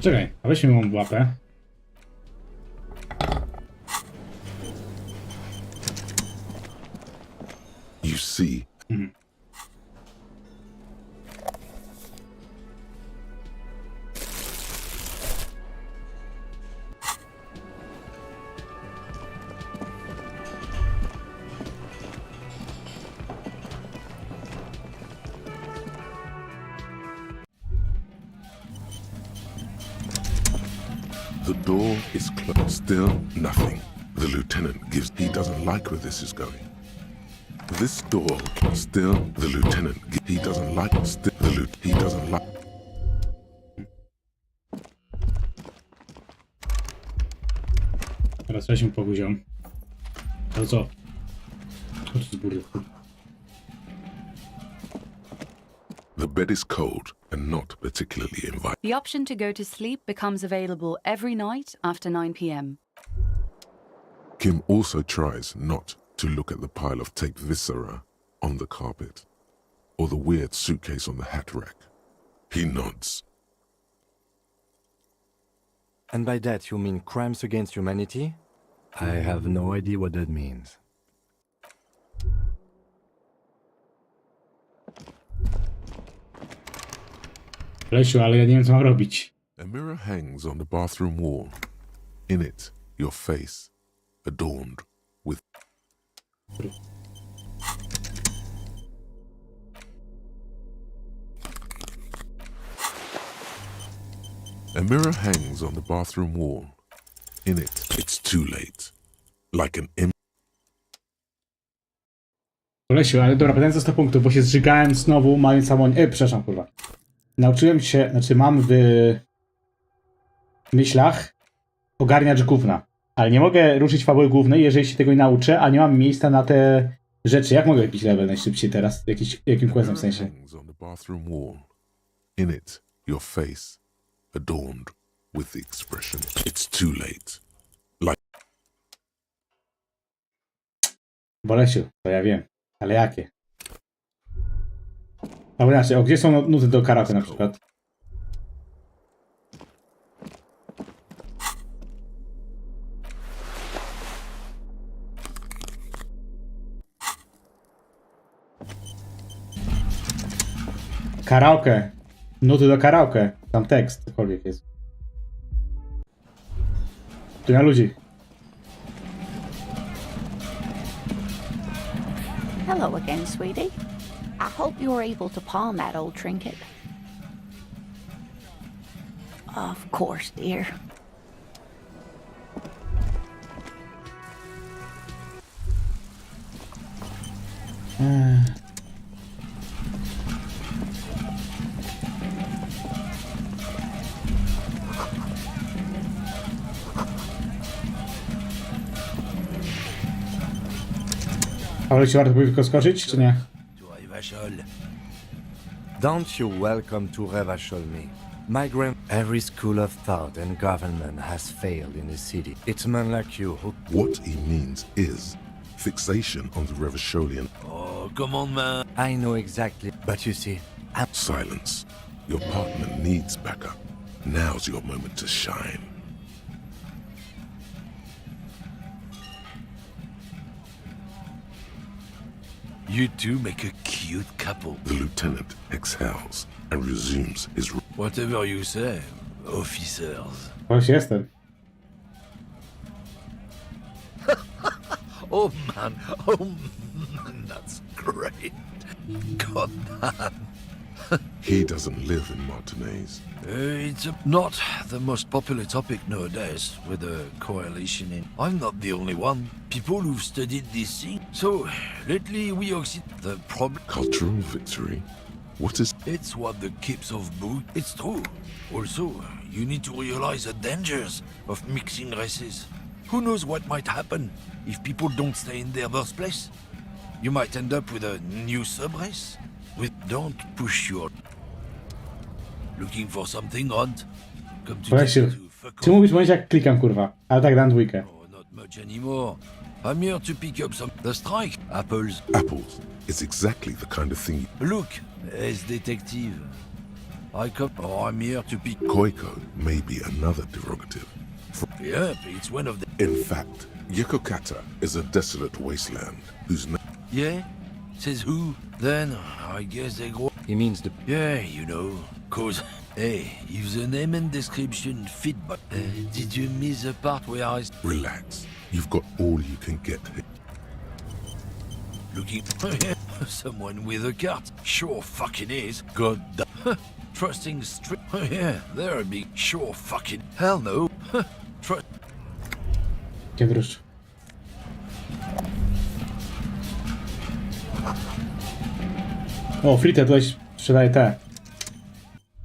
Czekaj, a weźmy ją w łapę. You see. The door is closed. Still nothing. The lieutenant gives. He doesn't like where this is going. This door, still the lieutenant. He doesn't like. Still he doesn't like. Teraz weźmy po poziom. Ale co? Chodź z góry. The bed is cold and not particularly inviting. the option to go to sleep becomes available every night after 9 p.m. Kim also tries not to look at the pile of taped viscera on the carpet or the weird suitcase on the hat rack. He nods. And by that you mean crimes against humanity? I have no idea what that means. Lesiu, ale ja nie wiem, co mam robić. A mirror hangs on the bathroom wall. In it, your face, adorned with... A mirror hangs on the bathroom wall. In it, it's too late. Like an Lesiu, ale dobra, pytanie za 100 punktów, bo się zżygałem znowu, mając samą... przepraszam, kurwa. Nauczyłem się, znaczy mam w myślach ogarniacz gówna, ale nie mogę ruszyć fabuły głównej, jeżeli się tego nie nauczę, a nie mam miejsca na te rzeczy. Jak mogę wbić level najszybciej teraz? Jakim questem w sensie? In it, your face, adorned with the expression, it's too late. Like Bolesiu, to ja wiem. Ale jakie? Albo inaczej, gdzie są nuty do karaoke na przykład? Karaoke. Nuty do karaoke. Tam tekst, cokolwiek jest. Tu na ludzi. Hello again, sweetie. I hope you're able to palm that old trinket. Of course, dear. Ale ci warto tylko skoczyć, czy nie? Don't you welcome to Revachol me. My every school of thought and government has failed in this city. It's men like you who... what he means is fixation on the Revacholian. Oh, come on, man. I know exactly, but you see, Silence. Your partner needs backup. Now's your moment to shine. You two make a cute couple. The lieutenant exhales and resumes his... Whatever you say, officers. Coś jestem. Oh man, that's great. God damn. He doesn't live in Martinez. It's not the most popular topic nowadays with the coalition in. I'm not the only one. People who've studied this thing. So, lately we occupy the problem. Cultural victory? What is... It's what the keeps of boot. It's true. Also, you need to realize the dangers of mixing races. Who knows what might happen if people don't stay in their birthplace? You might end up with a new sub-race. Don't push your... Looking for something odd? Come to Bolesiu, fuck czy off. mówisz, jak klikam, kurwa? Ale tak dam dwójkę. Oh, not much anymore. I'm here to pick up some... The strike. Apples. Apples is exactly the kind of thing... Look, as detective. I'm here to pick... Koiko may be another derogative. Yeah, it's one of the... In fact, Yekokata is a desolate wasteland whose name... Yeah? Says who? Then, I guess they go... he means the... Yeah, you know, cause... Hey, if the name and description fit, but... did you miss the part where I... Relax. You've got all you can get. Looking... Someone with a cart. Sure fucking is. God damn. Trusting straight... Yeah, they're a big... Sure fucking... Hell no. Trust... Gdzie wróć? O, Fritę tutaj sprzedaje te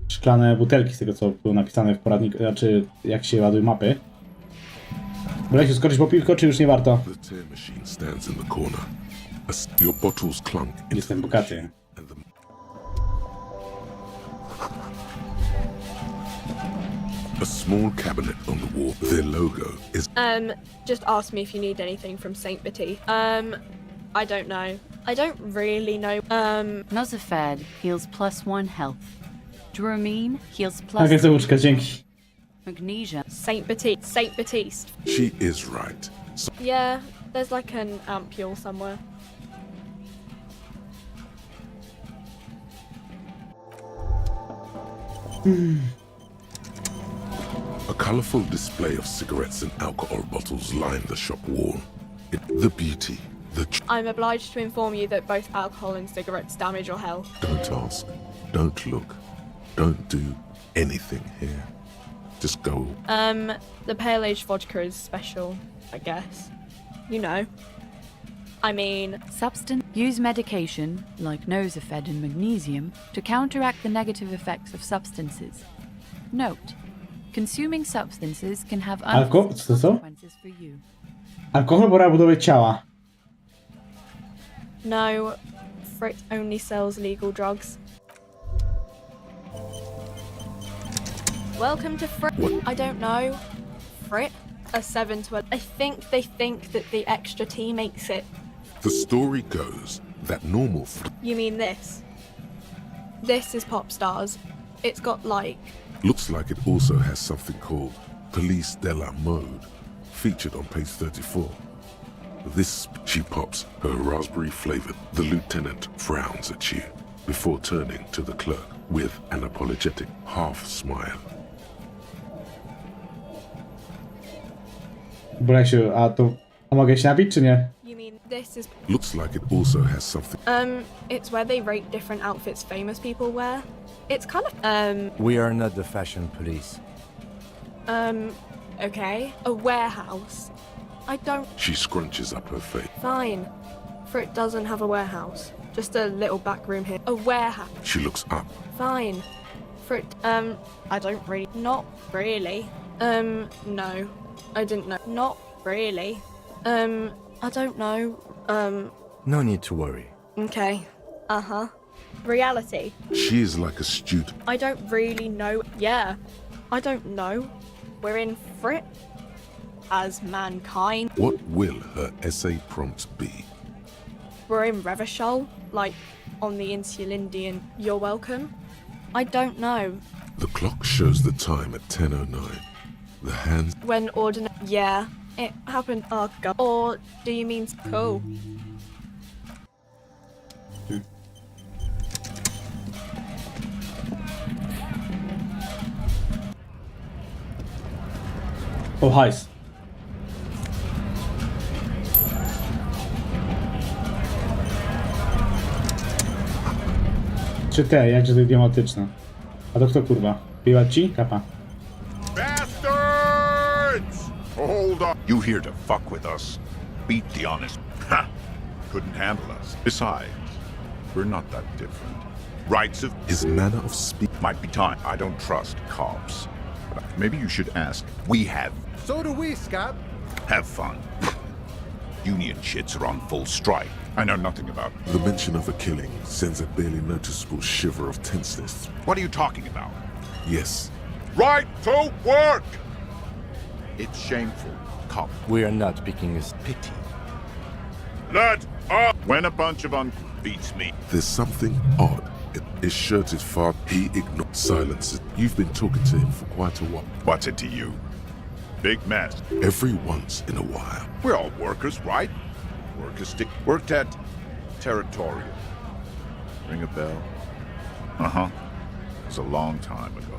szklane butelki z tego, co było napisane w poradniku, znaczy jak się ładuje mapy. Bolesiu, skoczyć po piwko, czy już nie warto? The tear machine stands in the corner. Your bottles clunk into Jestem the bogaty. machine, and the... A small cabinet on the wall. Their logo is... Just ask me if you need anything from Saint Betty. I don't know. I don't really know. Nozafed heals +1 health. Dramine heals A więcej łóżka, dzięki. Magnesia. Saint Baptiste. She is right. So Yeah, there's like an ampule somewhere. a colourful display of cigarettes and alcohol bottles line the shop wall. The beauty, I'm obliged to inform you that both alcohol and cigarettes damage your health. Don't ask, don't look, don't do anything here. Just go. The pale age vodka is special, I guess. You know. I mean... Substance. Use medication, like Nozafed and magnesium, to counteract the negative effects of substances. Note, consuming substances can have unforeseen consequences for you. Alkohol pora budowy ciała. No, Frit only sells legal drugs. Welcome to Frit. I don't know. Frit? A 7 to a... I think they think that the extra T makes it. The story goes that normal You mean this? This is Pop Stars. It's got like... looks like it also has something called Police de la Mode, featured on page 34. This, she pops her raspberry flavored. The lieutenant frowns at you before turning to the clerk with an apologetic half smile. Bolesiu, a mogę się nabić, czy nie? You mean this is... Looks like it also has something. It's where they rate different outfits famous people wear. It's kind of... We are not the fashion police. Okay. A warehouse. I don't... She scrunches up her face. Fine. Frit doesn't have a warehouse. Just a little back room here. A warehouse. She looks up. Fine. Frit, I don't really... Not really. No. I didn't know. Not really. I don't know. No need to worry. Okay. Uh-huh. Reality. She is like a student. I don't really know. Yeah. I don't know. We're in Frit. As mankind. What will her essay prompt be? We're in Revachol. Like, on the Insulindian. You're welcome. I don't know. The clock shows the time at 10:09. The hands... When ordinary... Yeah. It happened... Oh, God. Or do you mean... Cool. O, hajs. Czy te, jakże to idiomatyczne. A to kto kurwa? Piła ci? Kapa. Bastards! Hold on. You here to fuck with us? Beat the honest. Ha! Couldn't handle us. Besides, we're not that different. Rights of... His manner of speech... Might be time. I don't trust cops. Maybe you should ask. We have... So do we, Scott. Have fun. Union shits are on full strike. I know nothing about... The mention of a killing sends a barely noticeable shiver of tenseness. What are you talking about? Yes. Right to work! It's shameful. Cop. We are not picking a Pity. Let up! When a bunch of beats me. There's something odd. His shirt is far... He ignores silences. You've been talking to him for quite a while. What's it to you? Big mess. Every once in a while. We're all workers, right? Worked at Territorial. Ring a bell? Uh-huh. It was a long time ago.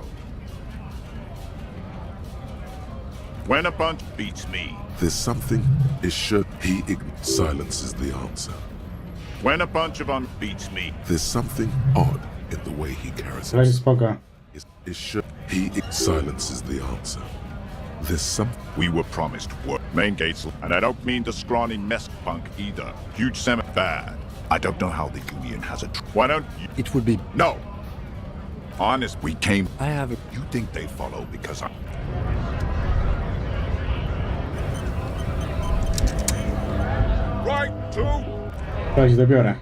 When a bunch beats me. There's something... His shirt... He ignores silences the answer. When a bunch of beats me. There's something odd in the way he carries Razie himself. spoko. His shirt... He silences the answer. There's some... We were promised work. Main gates, and I don't mean the scrawny mess punk either. Huge bad. I don't know how the Union has a... Why don't you... It would be... No! Honest, we came... I have a... You think they follow because I... Right to... To się dobiorę.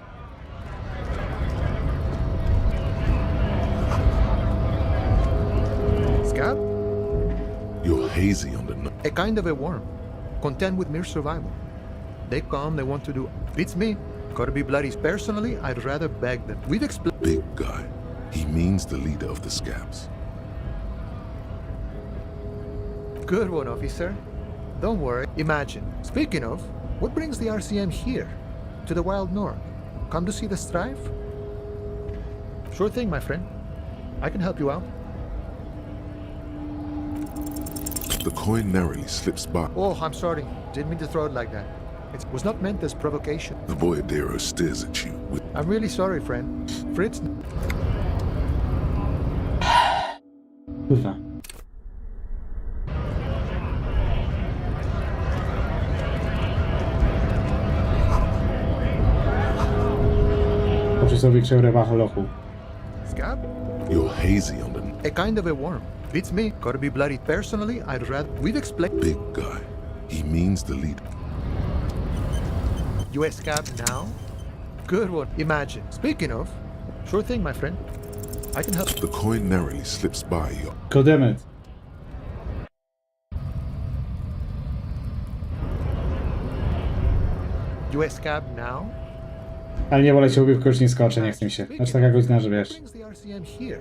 Scott? You're hazy on the... A kind of a worm. Content with mere survival. They come, they want to do... Beats me. Gotta be bloody. Personally, I'd rather beg them. We've explained... Big guy. He means the leader of the scabs. Good one, officer. Don't worry. Imagine. Speaking of, what brings the RCM here? To the wild north? Come to see the strife? Sure thing, my friend. I can help you out. The coin narrowly slips by. Oh, I'm sorry. Didn't mean to throw it like that. It was not meant as provocation. The Boyadero stares at you with... I'm really sorry, friend. Fritz... Kurwa. Poprzez sobie krzewrewa holochu. Scab? You're hazy on the... A kind of a worm. Beats me. Gotta be bloody. Personally, I'd rather... We've explained... Big guy. He means the leader. You Scab now? Good one. Imagine. Speaking of... Sure thing, my friend. I can help. The coin narrowly slips by your. God damn it. US cab now? Ale nie wolę się ubić, już nie skoczę, nie chce mi się. Znaczy taka godzina, że wiesz. Brings the RCM here.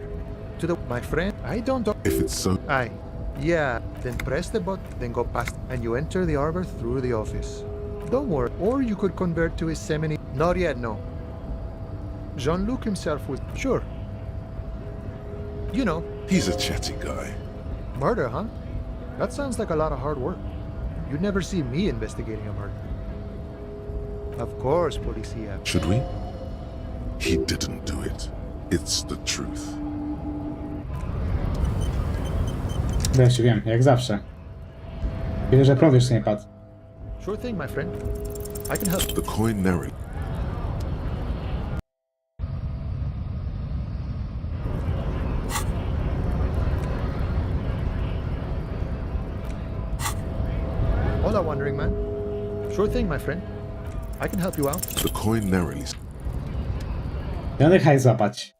To the my friend. I don't know. If it's so. Yeah. Then press the button, then go past, and you enter the arbor through the office. Don't worry. Or you could convert to his semini. Not yet, no. Jean-Luc himself would. Sure. You know. He's a chatty guy. Murder, huh? That sounds like a lot of hard work. You'd never see me investigating a murder. Of course, policia. Should we? He didn't do it. It's the truth. Wreszcie wiem, jak zawsze. Widzę, że prąd jeszcze nie padł. Sure thing, my friend. I can help. The coin narrowly. Hola, wandering man. Sure thing, my friend. I can help you out. The coin narrowly. Janek hajs złapać.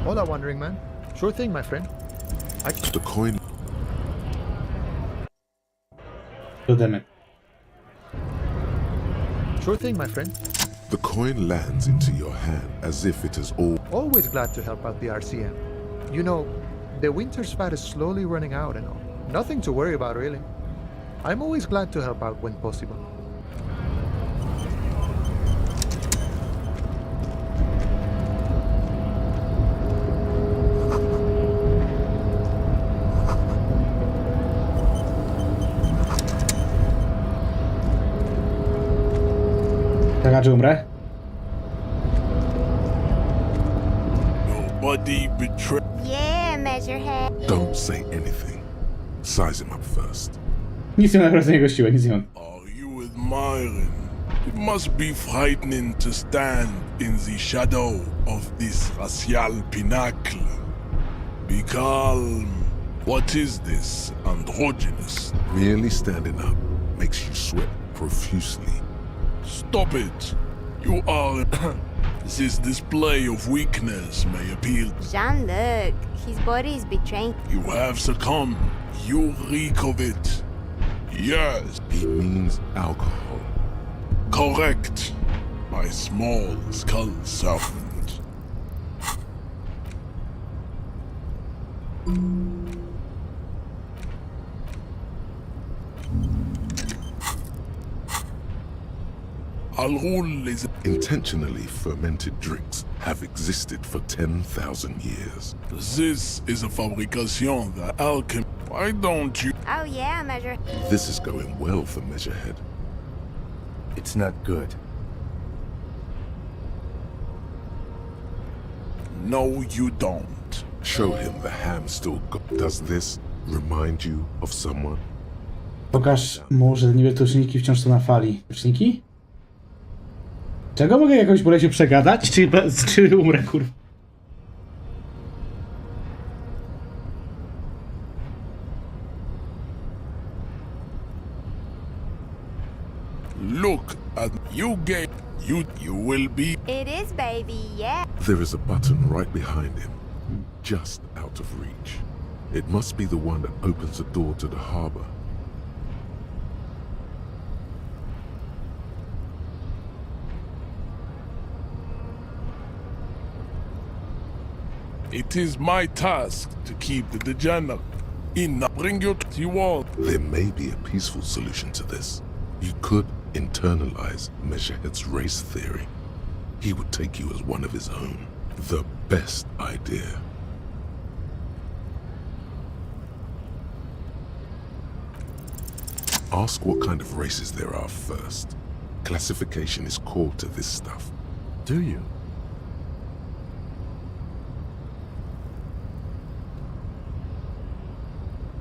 Hola, wandering man. Sure thing, my friend. The coin. God damn it. Sure thing, my friend. The coin lands into your hand as if it is all. Always glad to help out the RCM. You know, the winter's fat is slowly running out and all. Nothing to worry about, really. I'm always glad to help out when possible. Taka, czy umrę? Nobody betray. Yeah, Measurehead. Don't say anything. Size him up first. Nic nie naprawdę nie gościłem, nic nie mam. Are you admiring? It must be frightening to stand in the shadow of this racial pinnacle. Be calm. What is this androgynous? Merely standing up makes you sweat profusely. Stop it! You are... This display of weakness may appeal. Jean-Luc, his body is betraying. You have succumbed. You reek of it. Yes. He means alcohol. Correct. My small skull serpent. Intentionally fermented drinks have existed for 10,000 years. This is a fabrication that alchemy. Why don't you? Oh yeah, Measure. This is going well for Measurehead. It's not good. No, you don't. Show him the ham still Does this remind you of someone? Pokaż mu, że niby tuczniki wciąż są na fali. Tuczniki? Czego mogę jakoś bolecie przegadać? Czy umrę, kurwa? Look at you game. You will be. It is, baby, yeah. There is a button right behind him, just out of reach. It must be the one that opens the door to the harbor. It is my task to keep the degenerate in. Bring you to wall. There may be a peaceful solution to this. You could internalize Measurehead's race theory. He would take you as one of his own. The best idea. Ask what kind of races there are first. Classification is core to this stuff. Do you?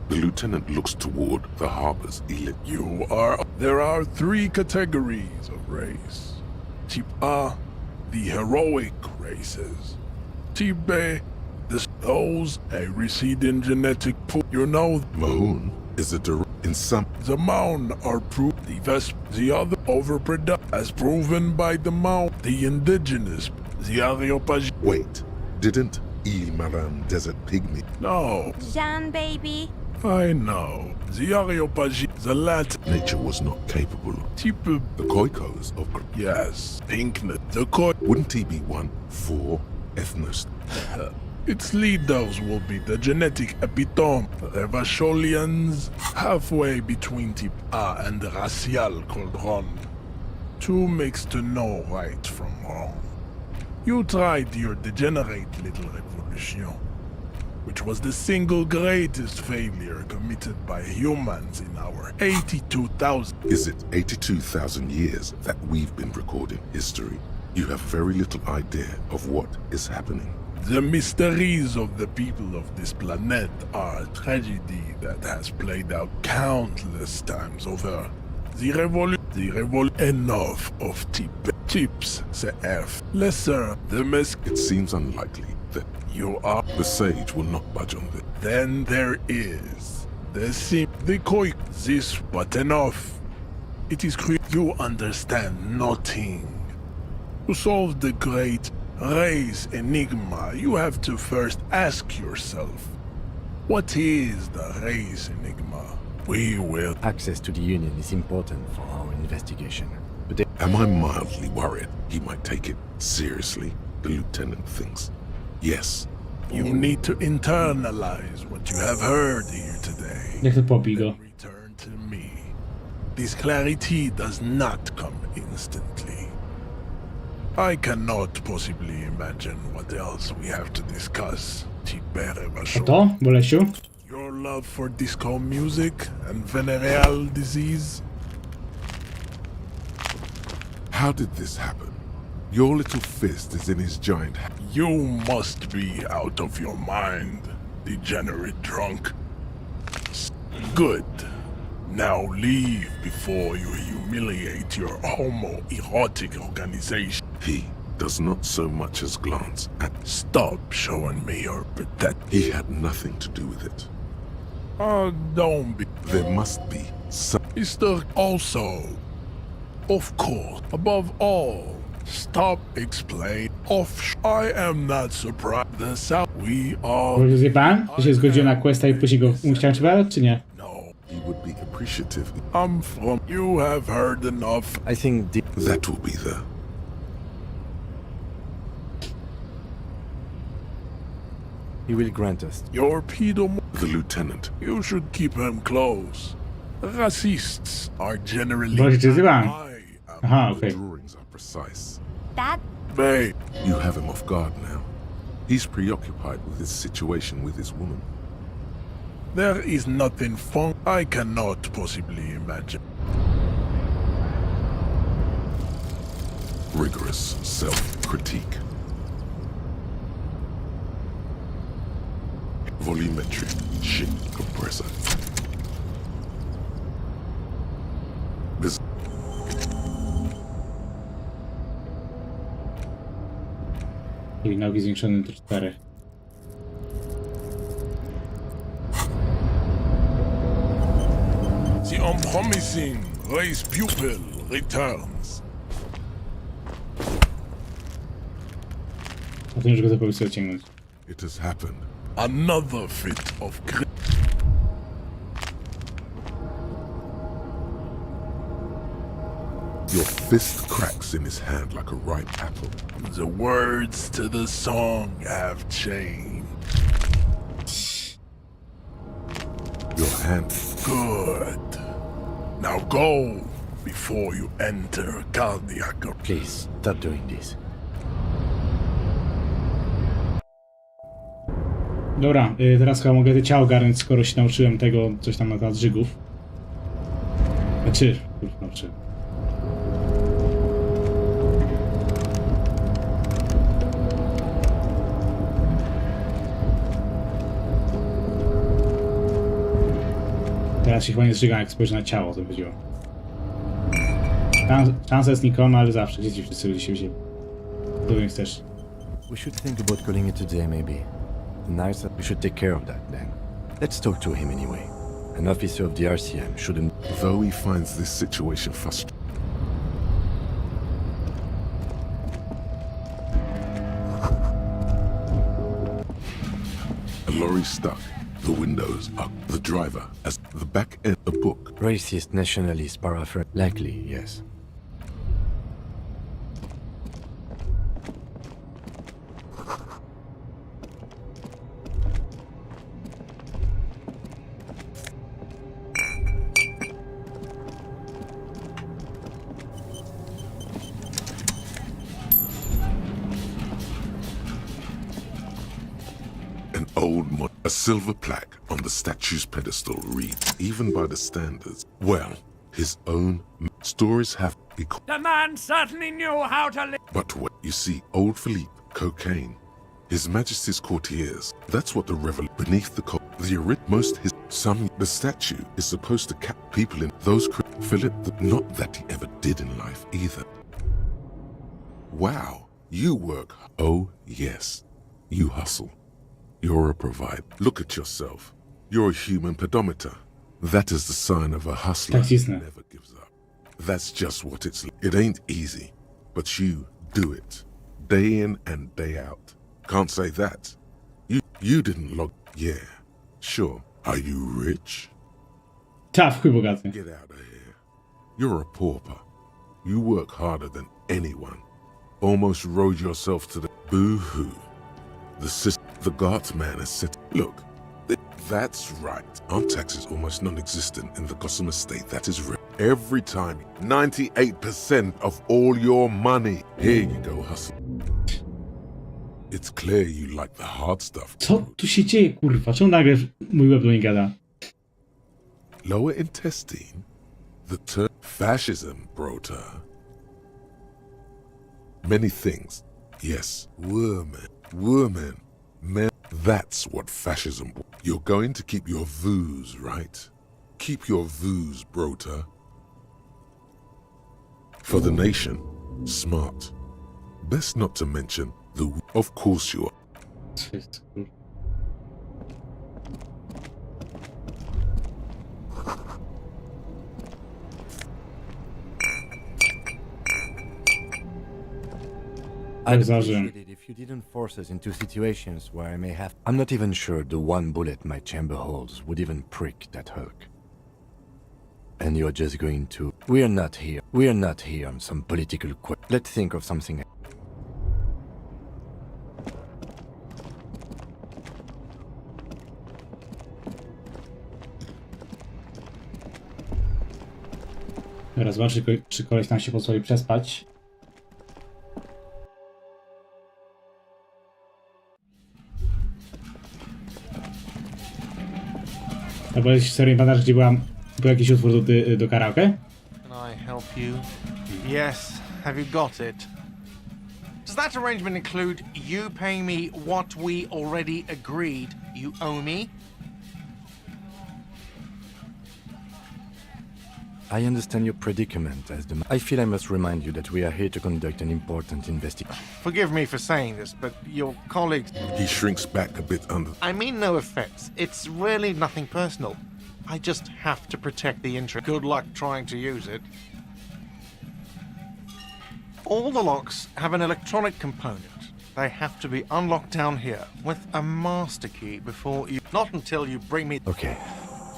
The lieutenant looks toward the harbor's elite. There are three categories of race. Type A, the heroic races. Type B, those a receding genetic pool. You know, Mahon is a in some. The Maun are proved the other overproduct as proven by the Maun. The indigenous, the Areopagi. Wait, didn't Ilmaram Desert Pygmy? No, Jan, baby. I know. The Areopagi, the Latin. Nature was not capable. Type the Khoikos of. Yes, Pinknet. The Khoi. Wouldn't he be one for ethnos? Its leaders will be the genetic epitome, the Vasholians, halfway between Type A and the racial Cauldron. Two makes to know right from wrong. You tried your degenerate little revolution, which was the single greatest failure committed by humans in our 82,000. Is it 82,000 years that we've been recording history? You have very little idea of what is happening. The mysteries of the people of this planet are a tragedy that has played out countless times over. Enough of tips, CF. Lesser, the mess. It seems unlikely that you are. The sage will not budge on this. Then there is the koi. This, but enough. It is you understand nothing. To solve the great race enigma, you have to first ask yourself, what is the race enigma? We will. Access to the Union is important for our investigation. But am I mildly worried he might take it seriously? The lieutenant thinks. Yes. You need to internalize what you have heard here today. Jak to popi go. Return to me. This clarity does not come instantly. I cannot possibly imagine what else we have to discuss. A to, Bolesiu? Your love for disco music and venereal disease? How did this happen? Your little fist is in his giant hand. You must be out of your mind, degenerate drunk. Good. Now leave before you humiliate your homoerotic organization. He does not so much as glance at. Stop showing me your pathetic. He had nothing to do with it. Don't be. There must be some. Mr. Also, of course, above all, stop explain. I am not surprised. The South we are. Bo zjebałem? Że się zgodziłem na questa i później go chciałem czytać, czy nie? He would be appreciative. I'm from. You have heard enough. I think that will be the. He will grant us. Your pedo. The lieutenant. You should keep him close. Racists are generally. Bo się zjebałem. Aha, okej. Drawings are precise. Dad? Babe, you have him off guard now. He's preoccupied with his situation with his woman. There is nothing fun. I cannot possibly imagine. Rigorous self-critique. Volumetric shit compressor. This. I nogi zwiększone do 4. The unpromising race pupil returns. A tym, że go zapomniał sobie ciągnąć. It has happened. Another fit of Your fist cracks in his hand like a ripe apple. The words to the song have changed. Your hand. Good. Now go before you enter cardiac. Please, stop doing this. Dobra, teraz chyba mogę te ciało garnąć, skoro się nauczyłem tego, coś tam na temat żygów. Znaczy, nauczyłem. Teraz się chyba nie zżygam, jak spojrzę na ciało, to chodziło. Szansa jest nikoma, ale zawsze. Gdzie ci wszyscy ludzie się wzięli? To wiem, chcesz. We should think about calling it today, maybe. Nice, we should take care of that then. Let's talk to him anyway. An officer of the RCM shouldn't. Though he finds this situation frustrating. lorry stuck. The windows up. The driver as the back end. A book. Racist, nationalist, paraphrase. Likely, yes. A silver plaque on the statue's pedestal reads, even by the standards, well, his own stories have... The man certainly knew how to live. But what you see, old Philippe, cocaine, His Majesty's courtiers, that's what the beneath the statue is supposed to cap people in those... Philip, not that he ever did in life either. Wow, you work. Oh, yes, you hustle. You're a provider. Look at yourself. You're a human pedometer. That is the sign of a hustler who never gives up. That's just what it's like. It ain't easy, but you do it. Day in and day out. Can't say that. You didn't log... Yeah, sure. Are you rich? Tough, bogaty. Get out of here. You're a pauper. You work harder than anyone. Almost rode yourself to the... Boo-hoo. The guardsman has said, look, that's right. Our tax is almost non-existent in the Gotham estate. That is real. Every time, 98% of all your money. Here you go, hustle. It's clear you like the hard stuff. Co tu się dzieje, kurwa? Czemu nagle mój web do nie gada? Lower intestine? The term fascism, brota. Many things. Yes, women, men. That's what fascism. You're going to keep your views, right? Keep your views, brota. For the nation, smart. Best not to mention the... Of course you are. I'd appreciate it if you didn't force us into situations where I may have... I'm not even sure the one bullet my chamber holds would even prick that Hulk. And you're just going to... We're not here on some political... Let's think of something... Teraz zobaczę, czy koleś tam się pozwoli przespać. Albo jest serii badaż, gdzie był jakiś utwór do karaoke? Can I help you? Yes, have you got it? Does that arrangement include you paying me what we already agreed you owe me? I understand your predicament as the... I feel I must remind you that we are here to conduct an important investigation. Forgive me for saying this, but your colleagues... He shrinks back a bit under... I mean no offense. It's really nothing personal. I just have to protect the interest. Good luck trying to use it. All the locks have an electronic component. They have to be unlocked down here with a master key before you... Not until you bring me... Okay.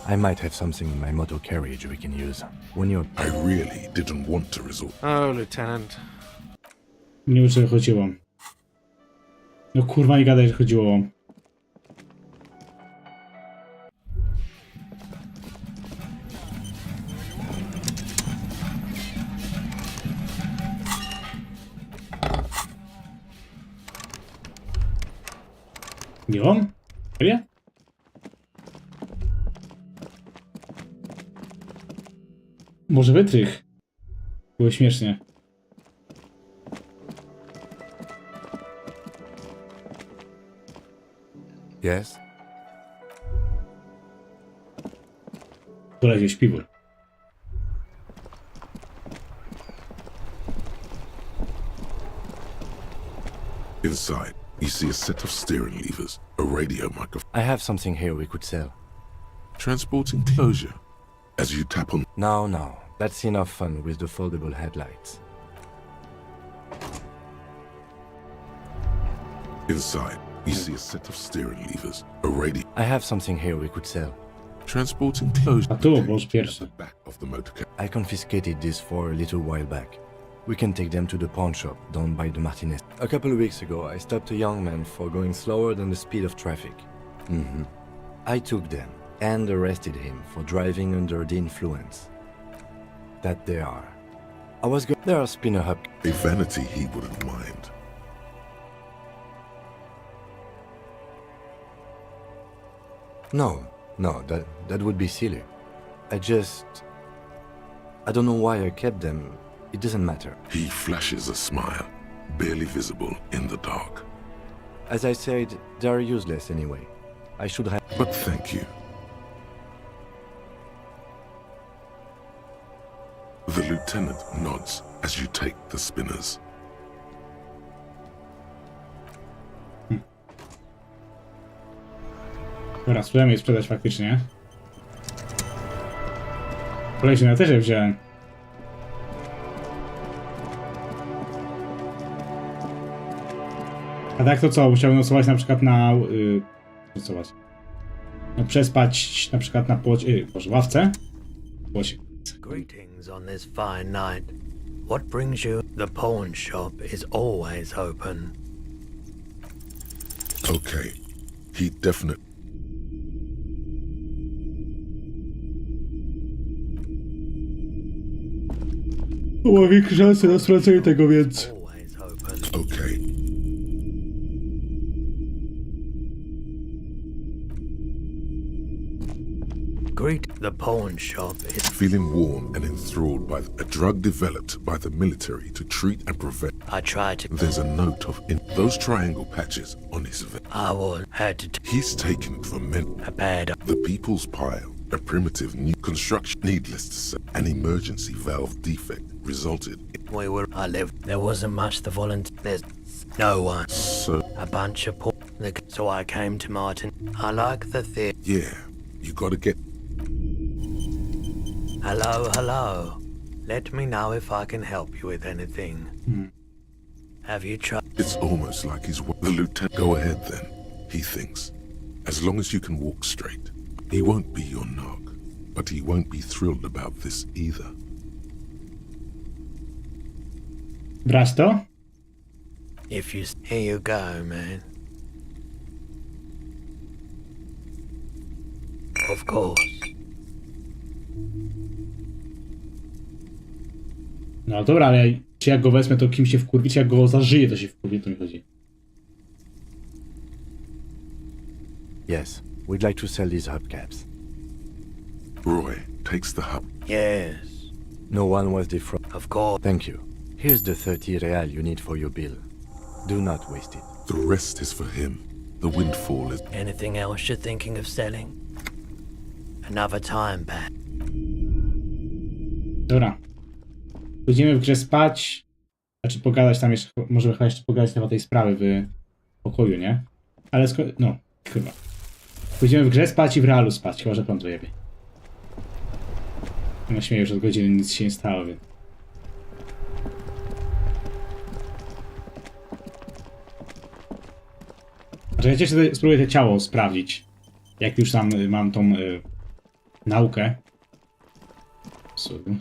I might have something in my motor carriage we can use. When you're... I really didn't want to resort... Oh, Lieutenant. Nie wiem, czy chodziło. No kurwa, nie gadaj, że chodziło. Nie wiem? Serio? Może wytrych. Było śmiesznie. Yes? Tu lezie śpiwór. Inside, you see a set of steering levers, a radio microphone. I have something here we could sell. Transport enclosure. As you tap on... No. That's enough fun with the foldable headlights. Inside, You see a set of steering levers, a radio. I have something here we could sell. Transporting clothes. A tu, bo już pierwszy. Back of the motorcade. I confiscated this for a little while back. We can take them to the pawn shop down by the Martinez. A couple of weeks ago, I stopped a young man for going slower than the speed of traffic. I took them and arrested him for driving under the influence. That they are. They are spinner hub. A vanity he wouldn't mind. No, that would be silly. I don't know why I kept them. It doesn't matter. He flashes a smile, barely visible in the dark. As I said, they are useless anyway. I should have... But thank you. The lieutenant nods as you take the spinners. Dobra, spróbujemy je sprzedać faktycznie. Kolejny ja też je wziąłem. A tak to co? Musiałbym nocować na przykład na... nocować. No przespać na przykład na ławce? Greetings on this fine night. What brings you? The pawn shop is always open. Okay. He definitely... Ma większe szanse na stracenie tego, więc... Okay. Greet the pawn shop is... Feeling warm and enthralled by a drug developed by the military to treat and prevent... I tried to... There's a note of... those triangle patches on his vest. had to... He's taken it from men... A bad... The people's pile. A primitive new construction. Needless to say, an emergency valve defect resulted in... I lived. There wasn't much to volunteer. There's no one. So... A bunch of poor... So I came to Martin. I like the theater. Yeah, you gotta get... Hello. Let me know if I can help you with anything. Have you tried? It's almost like he's... The lieutenant... Go ahead then, he thinks. As long as you can walk straight. He won't be your nog, but he won't be thrilled about this either. Brać to? If you... Here you go, man. Of course. No dobra, ale czy jak go wezmę, to kim się wkurwi, czy jak go zażyję, to się wkurwi, to mi chodzi. Yes, we'd like to sell these hubcaps. Roy takes the hub. Yes. No one was defrauded. Of course. Thank you. Here's the 30 real you need for your bill. Do not waste it. The rest is for him. The windfall is... Anything else you're thinking of selling? Another time back. Dobra. Pójdziemy w grze spać. Znaczy pogadać tam jeszcze, może chyba jeszcze pogadać na tej sprawy w pokoju, nie? Ale no, chyba. Pójdziemy w grze spać i w realu spać, chyba że pan to jebie. No śmieję, że od godziny nic się nie stało, więc... Znaczy ja jeszcze spróbuję to ciało sprawdzić. Jak już tam mam tą naukę. Sobie.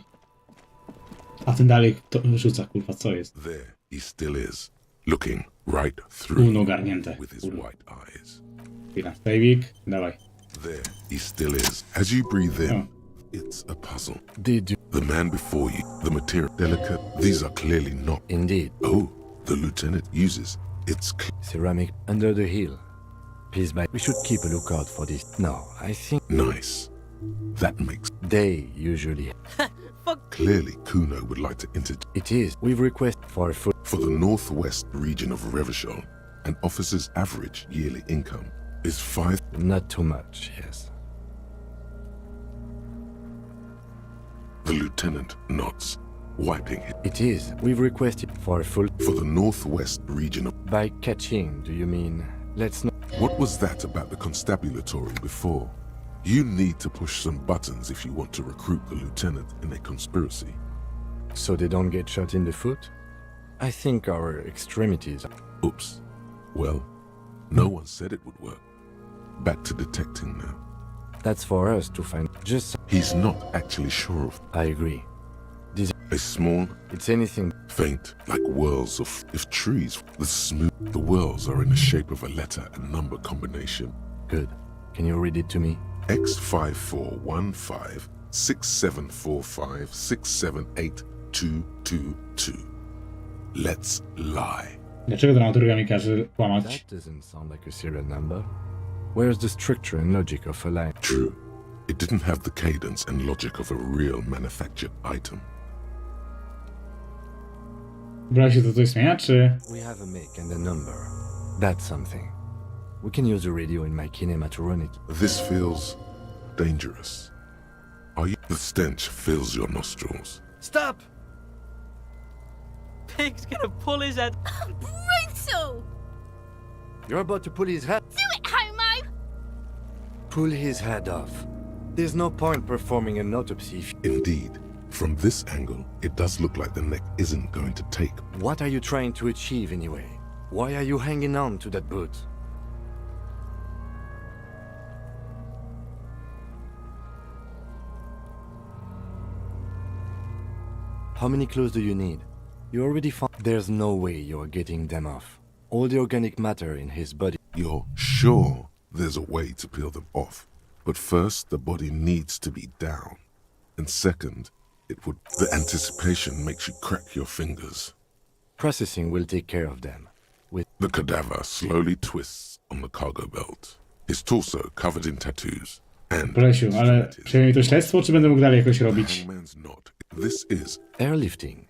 A ten dalej to rzuca, kurwa, co jest? There he still is, looking right through ogarnięte. with his white eyes. Chwila, Stejwik, dawaj. There he still is. As you breathe in, it's a puzzle. The man before you, the material, delicate, these are clearly not. Indeed. Oh, the lieutenant uses. It's ceramic under the heel. Please buy. We should keep a lookout for this. No, I think... Nice. That makes... They usually... Clearly, Kuno would like to interject. It is. We've requested for a foot... For the northwest region of Revachol, an officer's average yearly income is 5... Not too much, yes. The lieutenant nods, wiping it. It is. We've requested for a full... For the northwest region of... By catching, do you mean... Let's not... What was that about the constabulatory before? You need to push some buttons if you want to recruit the lieutenant in a conspiracy. So they don't get shot in the foot? I think our extremities... Oops. Well, No one said it would work. Back to detecting now. That's for us to find. Just. He's not actually sure of. I agree. This. A small. It's anything. Faint, like whirls of. If trees, the smooth. The whirls are in the shape of a letter and number combination. Good. Can you read it to me? X5415 6745 678222. Let's lie. Dlaczego dramaturgia mi każe kłamać? That doesn't sound like a serial number. Where's the structure and logic of a line? True. It didn't have the cadence and logic of a real manufactured item. Bra się to coś zmienia, czy... We have a make and a number. That's something. We can use the radio in my kinematronic. This feels dangerous. Are you? The stench fills your nostrils. Stop! Pig's gonna pull his head. Brutal! You're about to pull his head. Do it, homo! Pull his head off. There's no point performing an autopsy if... Indeed. From this angle, it does look like the neck isn't going to take. What are you trying to achieve anyway? Why are you hanging on to that boot? How many clothes do you need? You already found... There's no way you're getting them off. All the organic matter in his body... You're sure there's a way to peel them off. But first, the body needs to be down. And second, it would... The anticipation makes you crack your fingers. Processing will take care of them. With... The cadaver slowly twists on the cargo belt. His torso covered in tattoos. And... Polesiu, ale przejmie to śledztwo, czy będę mógł dalej jakoś robić? Hangman's knot. This is... Airlifting.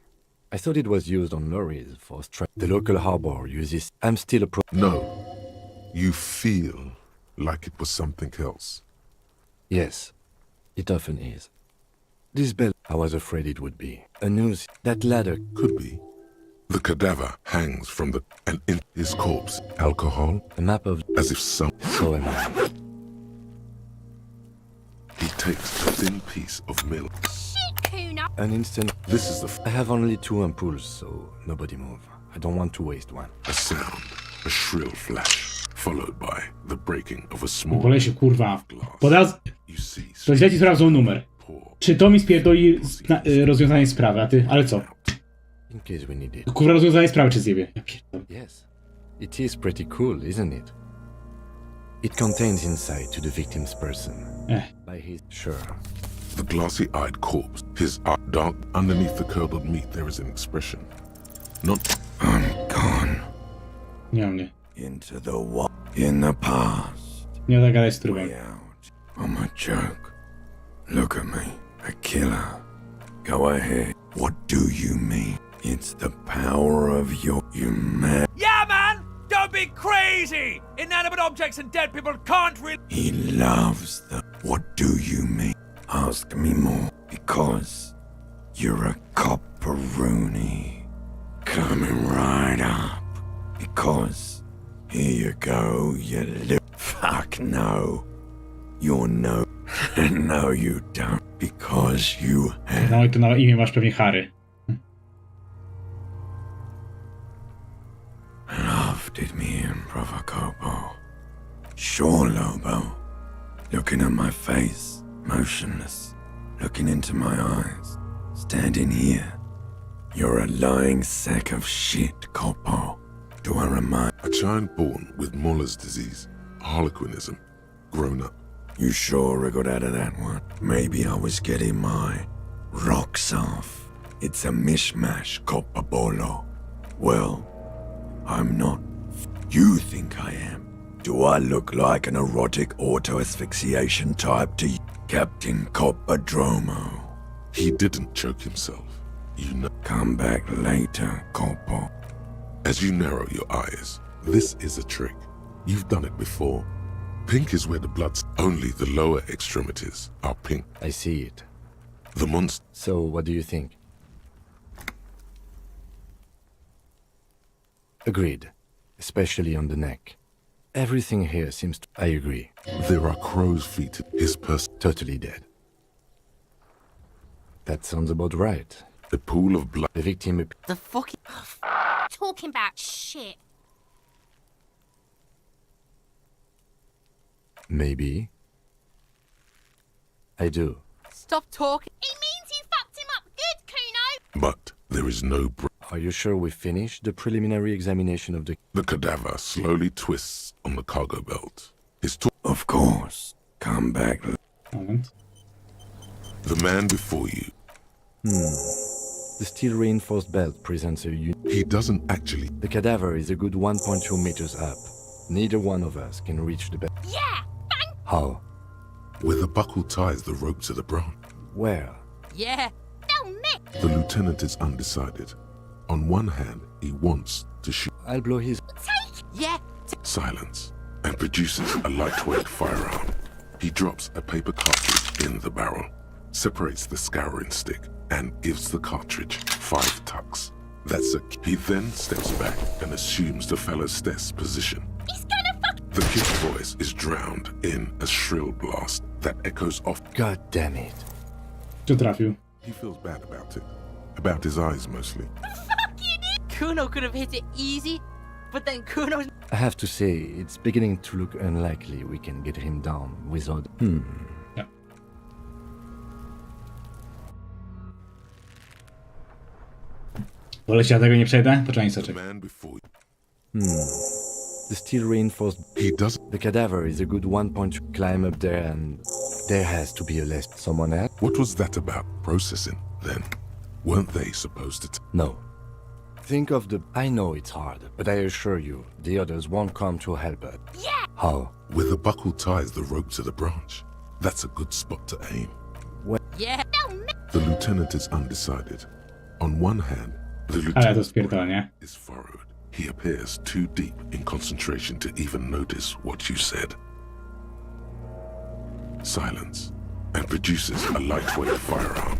I thought it was used on lorries for The local harbor uses... I'm still a pro... No. You feel like it was something else. Yes. It often is. This bell, I was afraid it would be. A noose. That ladder could be. The cadaver hangs from the... And in his corpse, alcohol... A map of... As if some... So am I. He takes a thin piece of milk. An instant... This is the... I have only 2 ampoules, so nobody move. I don't want to waste one. A sound. A shrill flash. Followed by the breaking of a small... Polesiu, kurwa. You see... To źle ci sprawdzą numer. Czy to mi spierdoli rozwiązanie sprawy, a ty... Ale co? In case we need it. Kurwa, rozwiązanie sprawy czy zjebie? Ja pierdolę. Yes. It is pretty cool, isn't it? It contains insight to the victim's person. By his... Sure. The glassy-eyed corpse, his eye dark. Underneath the curdled meat there is an expression. Not... I'm gone. Nie mam nie. Into the what? In the past. Nie da gadać z trupem. I'm a joke. Look at me. A killer. Go ahead. What do you mean? It's the power of your... You mad... Yeah, man! Don't be crazy! Inanimate objects and dead people can't really... He loves the... What do you mean? Ask me more. Because you're a copperoonie. Coming right up. Because here you go, you fuck no. You're no... No, you don't. Because you have... No i to na imię masz pewnie Harry. Laughed at me in Provocopo. Sure, Lobo. Looking at my face, motionless. Looking into my eyes. Standing here. You're a lying sack of shit, Corpo. Do I remind... A child born with Muller's disease, harlequinism, grown up. You sure I got out of that one? Maybe I was getting my rocks off. It's a mishmash, Copabolo. Well, I'm not. You think I am? Do I look like an erotic auto-asphyxiation type to you, Captain Coppadromo? He didn't choke himself. You know. Come back later, Corpo. As you narrow your eyes, this is a trick. You've done it before. Pink is where the blood's... Only the lower extremities are pink. I see it. The monster... So, what do you think? Agreed. Especially on the neck. Everything here seems to... I agree. There are crow's feet in his person. Totally dead. That sounds about right. A pool of blood. The victim... The fucking... Talking about shit. Maybe. I do. Stop talking. It means you fucked him up good, Kuno. But there is no Are you sure we finished the preliminary examination of the... The cadaver slowly twists on the cargo belt. Of course. Come back. Moment. The man before you. The steel-reinforced belt presents a... He doesn't actually... The cadaver is a good 1.2 meters up. Neither one of us can reach the belt. Yeah! Bang! How? Where the buckle ties the rope to the branch. Where? Yeah! No, Mick! The lieutenant is undecided. On one hand, he wants to shoot. I'll blow his... Take! Yeah! Silence. And produces a lightweight firearm. He drops a paper cartridge in the barrel, separates the scouring stick, and gives the cartridge 5 tucks. That's a... He then steps back and assumes the fellow's desk position. He's gonna fuck... The kid's voice is drowned in a shrill blast that echoes off. God damn it. Czy trafił? He feels bad about it. About his eyes, mostly. Kuno could have hit it easy, but then Kuno's... I have to say, it's beginning to look unlikely we can get him down without... Ja. Wolę się, ja tego nie przejdę? Poczekaj, The man before you. The steel reinforced... He does... The cadaver is a good 1 point. Climb up there and... There has to be a list. Someone else? What was that about? Processing, then? Weren't they supposed to... No. Think of the... I know it's hard, but I assure you, the others won't come to help us. Yeah! How? Where the buckle ties the rope to the branch. That's a good spot to aim. What? Yeah! No, Mick! The lieutenant is undecided. On one hand, the Ale to lieutenant spierdolę, nie? is furrowed. He appears too deep in concentration to even notice what you said. Silence. And produces a lightweight firearm.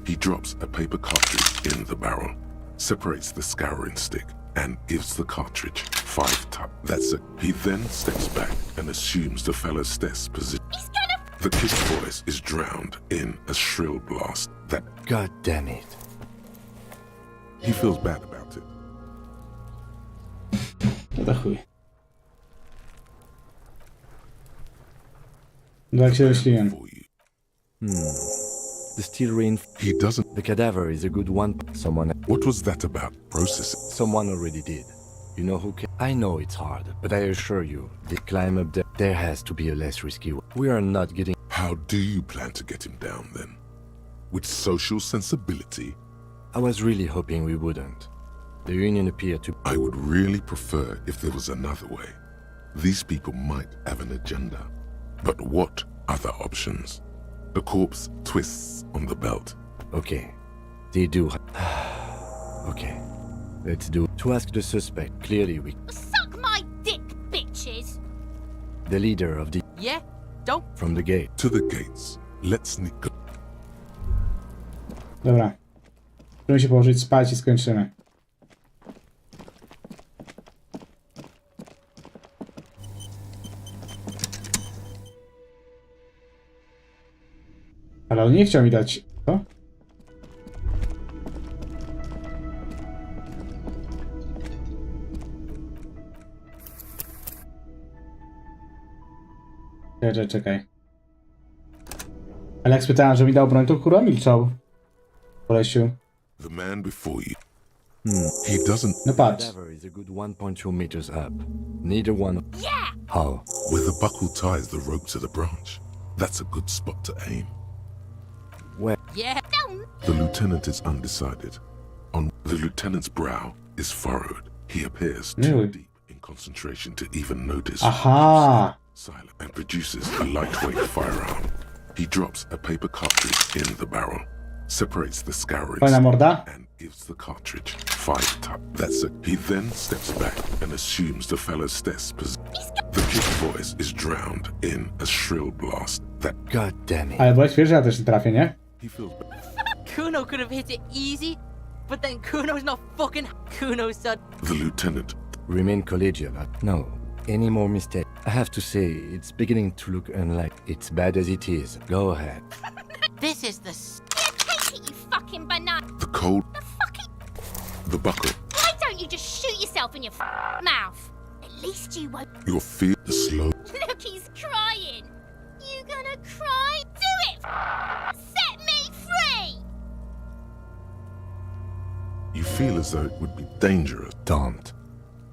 He drops a paper cartridge in the barrel, separates the scouring stick, and gives the cartridge 5 tucks. That's it. He then steps back and assumes the fellow's desk position. He's gonna... The kid's voice is drowned in a shrill blast that... God damn it. He feels bad about it. No to chuj. No jak się myśliłem. The steel reinforced... He doesn't... The cadaver is a good 1... Someone... What was that about? Processing? Someone already did. You know who can... I know it's hard, but I assure you, they climb up there. There has to be a less risky way. We are not getting... How do you plan to get him down, then? With social sensibility? I was really hoping we wouldn't. The Union appeared to... I would really prefer if there was another way. These people might have an agenda. But what other options? The corpse twists on the belt. Okay. They do... Okay. Let's do... To ask the suspect, clearly we... Suck my dick, bitches! The leader of the... Yeah? Don't... From the gate. To the gates. Let's sneak... Dobra. Musimy się położyć spać i skończymy. Ale on nie chciał mi dać... Co? Czekaj. Ale jak spytałem, że mi dał broń, to kurwa milczał. Kolesiu. The man before you. He doesn't... No patrz. Cadaver is a good 1.2 meters up. Neither one... Yeah! How? Where the buckle ties the rope to the branch. That's a good spot to aim. Where? Yeah! No! The lieutenant is undecided. On the lieutenant's brow is furrowed. He appears too deep in concentration to even notice. Aha! Silent and produces a lightweight firearm. He drops a paper cartridge in the barrel, separates the scouring Fajna morda? and gives the cartridge 5 tucks. That's it. He then steps back and assumes the fellow's desk position. The kid's voice is drowned in a shrill blast that... God damn it. Ale byłeś świeży, ja też nie trafię, nie? He feels bad. Kuno could have hit it easy, but then Kuno's not fucking Kuno, son. The lieutenant... Remain collegial. No. Any more mistake? I have to say, it's beginning to look unlike... It's bad as it is. Go ahead. This is the... Yeah, take it, you fucking banana. The cold... The fucking... The buckle. Why don't you just shoot yourself in your mouth? At least you won't... Your fear... The slow... Look, he's crying. feel as though it would be dangerous. Don't.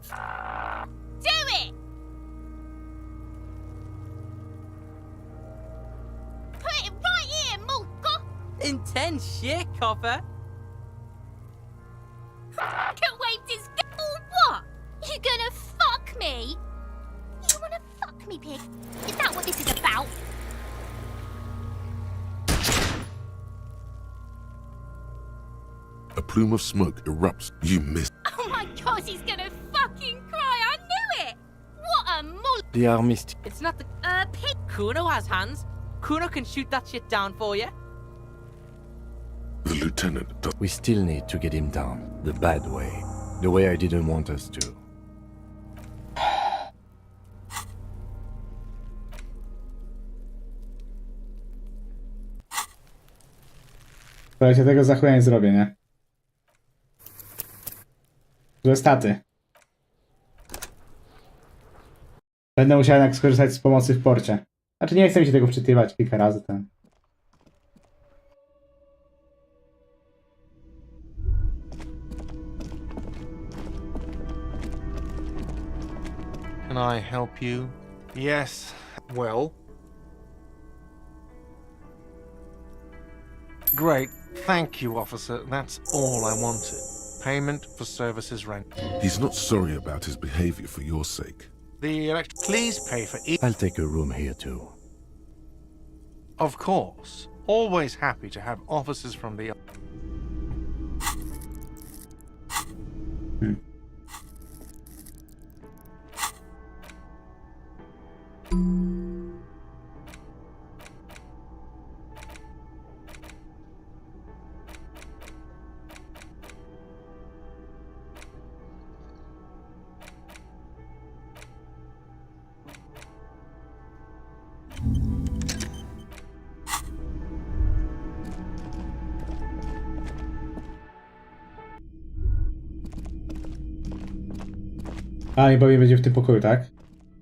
Do it! Put it right here, Mulka! Intense shit, copper. Can't wait to or what? You gonna fuck me? You wanna fuck me, pig? Is that what this is about? A plume of smoke erupts. You miss. Oh my god, he's gonna fucking cry! I knew it! What a mul- The armist. It's not the pig. Kuno has hands. Kuno can shoot that shit down for you. The lieutenant does. We still need to get him down. The bad way. The way I didn't want us to. Słuchajcie, tego za chuja nie zrobię, nie? Złe staty. Będę musiał jednak skorzystać z pomocy w porcie. Znaczy nie chcę mi się tego wczytywać kilka razy ten. Can I help you? Yes. Well. Great. Thank you, officer. That's all I wanted. Payment for services rendered. He's not sorry about his behavior for your sake. Please pay for each. I'll take a room here too. Of course. Always happy to have officers from the... A, i powiem będzie w tym pokoju, tak?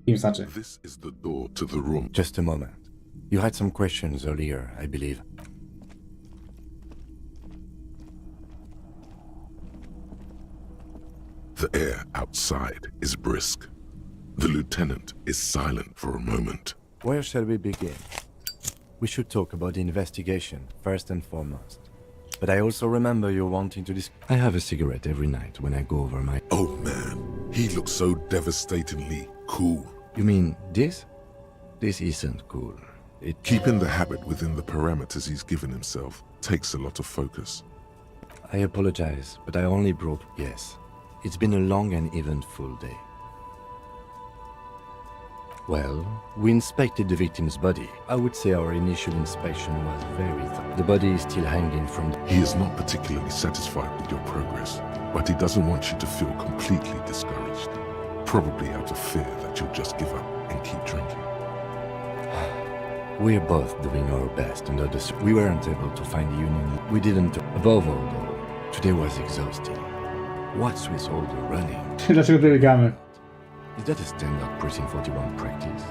Im znaczy. This is the door to the room. Just a moment. You had some questions earlier, I believe. The air outside is brisk. The lieutenant is silent for a moment. Where shall we begin? We should talk about the investigation, first and foremost. But I also remember you wanting to I have a cigarette every night when I go over my... Oh man, he looks so devastatingly cool. You mean this? This isn't cool. Keeping the habit within the parameters he's given himself takes a lot of focus. I apologize, but I only brought... Yes. It's been a long and eventful day. Well, we inspected the victim's body. I would say our initial inspection was very thorough. The body is still hanging from the... He is not particularly satisfied with your progress, but he doesn't want you to feel completely discouraged. Probably out of fear that you'll just give up and keep drinking. We're both doing our best under the... We weren't able to find the union. We didn't... Above all, though, today was exhausting. What's with all the running? Dlaczego biegamy? Is that a standard Precinct 41 practice?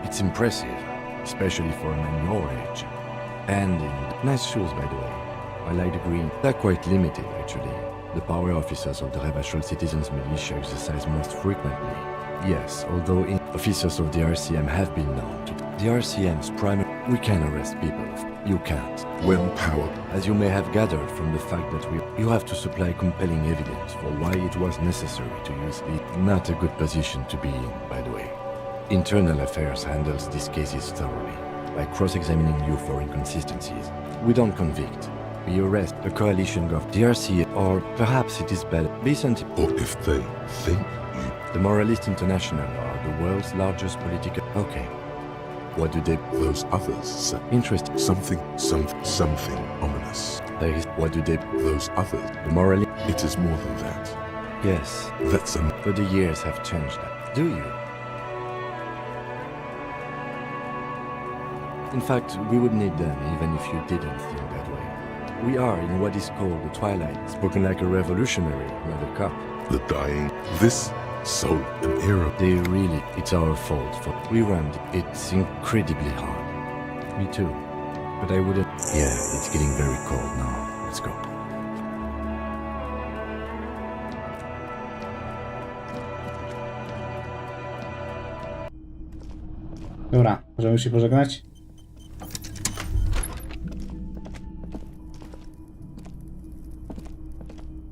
It's impressive, especially for a man your age. And in nice shoes, by the way. I like the green. They're quite limited, actually. The power officers of the Rebashol Citizens Militia exercise most frequently. Yes, although officers of the RCM have been known to. The RCM's primary... We can arrest people. You can't. When powered. As you may have gathered from the fact that you have to supply compelling evidence for why it was necessary to use the... Not a good position to be in, by the way. Internal Affairs handles these cases thoroughly, by cross-examining you for inconsistencies. We don't convict. We arrest the coalition of the RCA, or perhaps it is better, decent... Or if they think you... The Moralist International are the world's largest political... Okay. What do they... Those others say. Interesting. Something ominous. There is... What do they... Those others. The moralist... It is more than that. Yes. That's an... But the years have changed that. Do you? In fact, we would need them even if you didn't think that way. We are in what is called the twilight, spoken like a revolutionary, not a cop. The dying... This... So, an era. They really, it's our fault for we run. It's incredibly hard. Me too. But I wouldn't. Yeah, it's getting very cold now. Let's go. Dobra, możemy się pożegnać?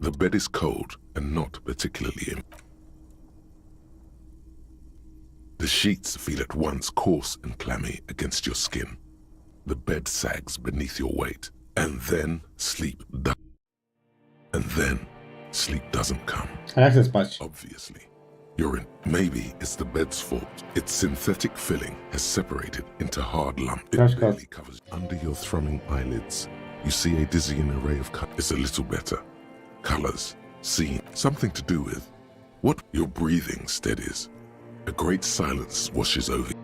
The bed is cold and not particularly The sheets feel at once coarse and clammy against your skin. The bed sags beneath your weight, and then sleep doesn't come. A jak chcę spać? Obviously. You're in. Maybe it's the bed's fault. Its synthetic filling has separated into hard lump. It barely covers. Under your thrumming eyelids, you see a dizzying array of colors. It's a little better. Colors, seen, something to do with what your breathing steadies. A great silence washes over you.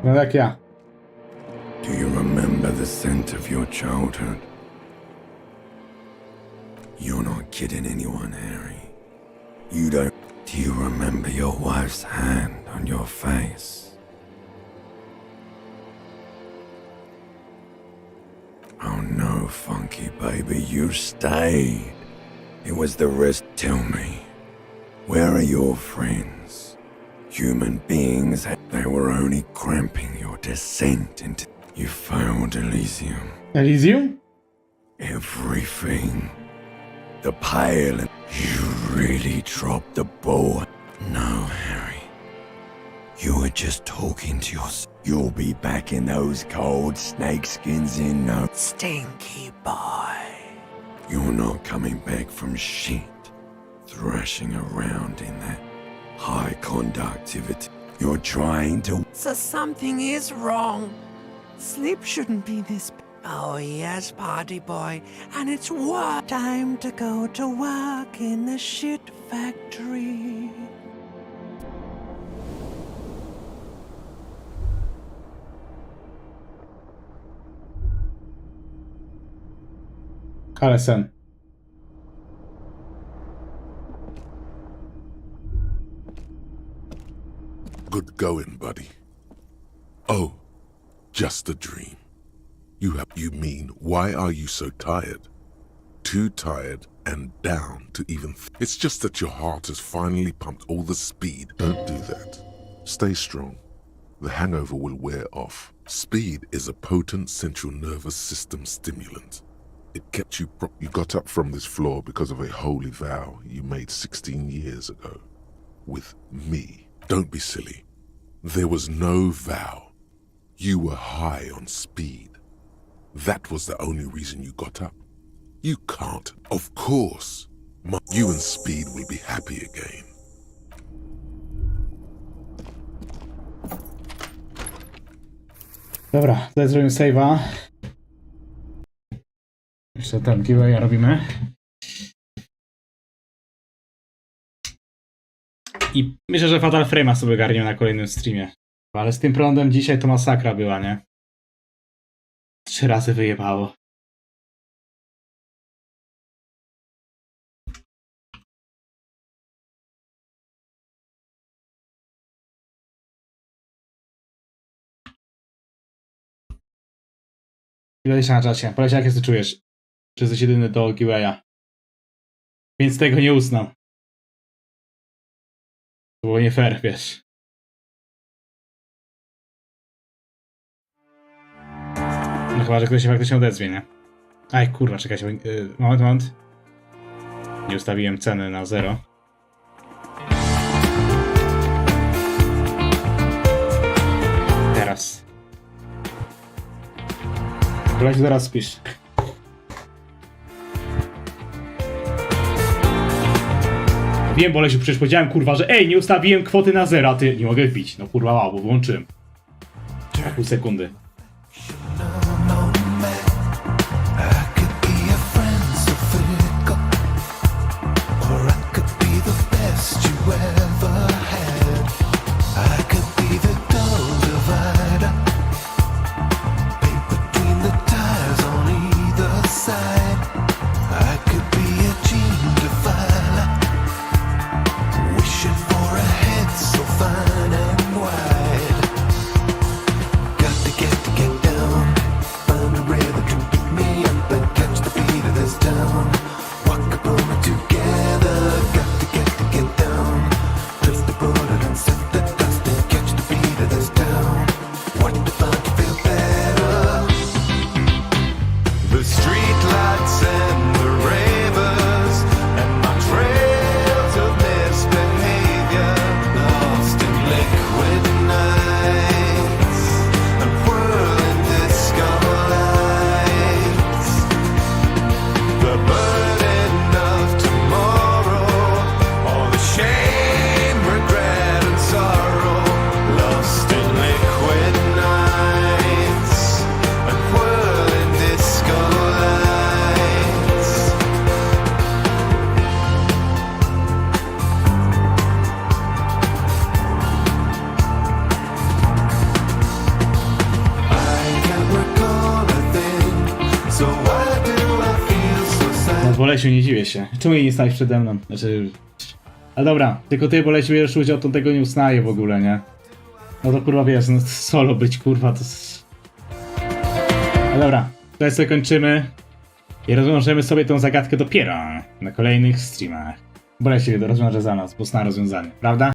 No jak ja. Do you remember the scent of your childhood? You're not kidding anyone, Harry. You don't. Do you remember your wife's hand on your face? Oh no, Funky baby, you stayed. It was the rest. Tell me, where are your friends? Human beings, they were only cramping your descent into... You failed, Elysium. Elysium? Everything. The pale... You really dropped the ball. No, Harry. You were just talking to yourself. You'll be back in those cold snakeskins in no... Stinky boy. You're not coming back from shit. Thrashing around in that high conductivity. You're trying to... So something is wrong. Sleep shouldn't be this... Oh yes, party boy, and it's work time to go to work in the shit factory. Ale sen. Good going, buddy. Oh, just a dream. You mean, why are you so tired? Too tired and down to even... It's just that your heart has finally pumped all the speed. Don't do that. Stay strong. The hangover will wear off. Speed is a potent central nervous system stimulant. It kept you... You got up from this floor because of a holy vow you made 16 years ago. With me. Don't be silly. There was no vow. You were high on speed. That was the only reason you got up. You can't. Of course. You and Speed will be happy again. Dobra, tutaj zrobimy save'a. Jeszcze ten giveaway robimy. I myślę, że Fatal Frame'a sobie garnię na kolejnym streamie. Ale z tym prądem dzisiaj to masakra była, nie? 3 razy wyjebało. Ile się na czacie? Powiedz, jak się czujesz? Czy jesteś jedyny do giveawaya? Więc tego nie uznam. To było nie fair, wiesz. No chyba, że ktoś się faktycznie odezwie, nie? Aj, kurwa, czekajcie. Moment. Nie ustawiłem ceny na 0. Teraz. Kolej, zaraz spisz. Wiem, bo Lesiu, przecież powiedziałem, kurwa, że ej, nie ustawiłem kwoty na 0, a ty nie mogę wbić. No kurwa, wow, bo wyłączyłem. Pół sekundy. Got Lesiu, nie dziwię się. Czemu jej nie stałeś przede mną? Znaczy... Ale dobra, tylko ty, bo Lesiu bierzesz udział, to tego nie uznaje w ogóle, nie? No to kurwa wiesz, no solo być, kurwa, to... Ale dobra, tutaj sobie kończymy. I rozwiążemy sobie tą zagadkę dopiero na kolejnych streamach. Bo Lesiu to rozwiąże za nas, bo zna rozwiązanie, prawda?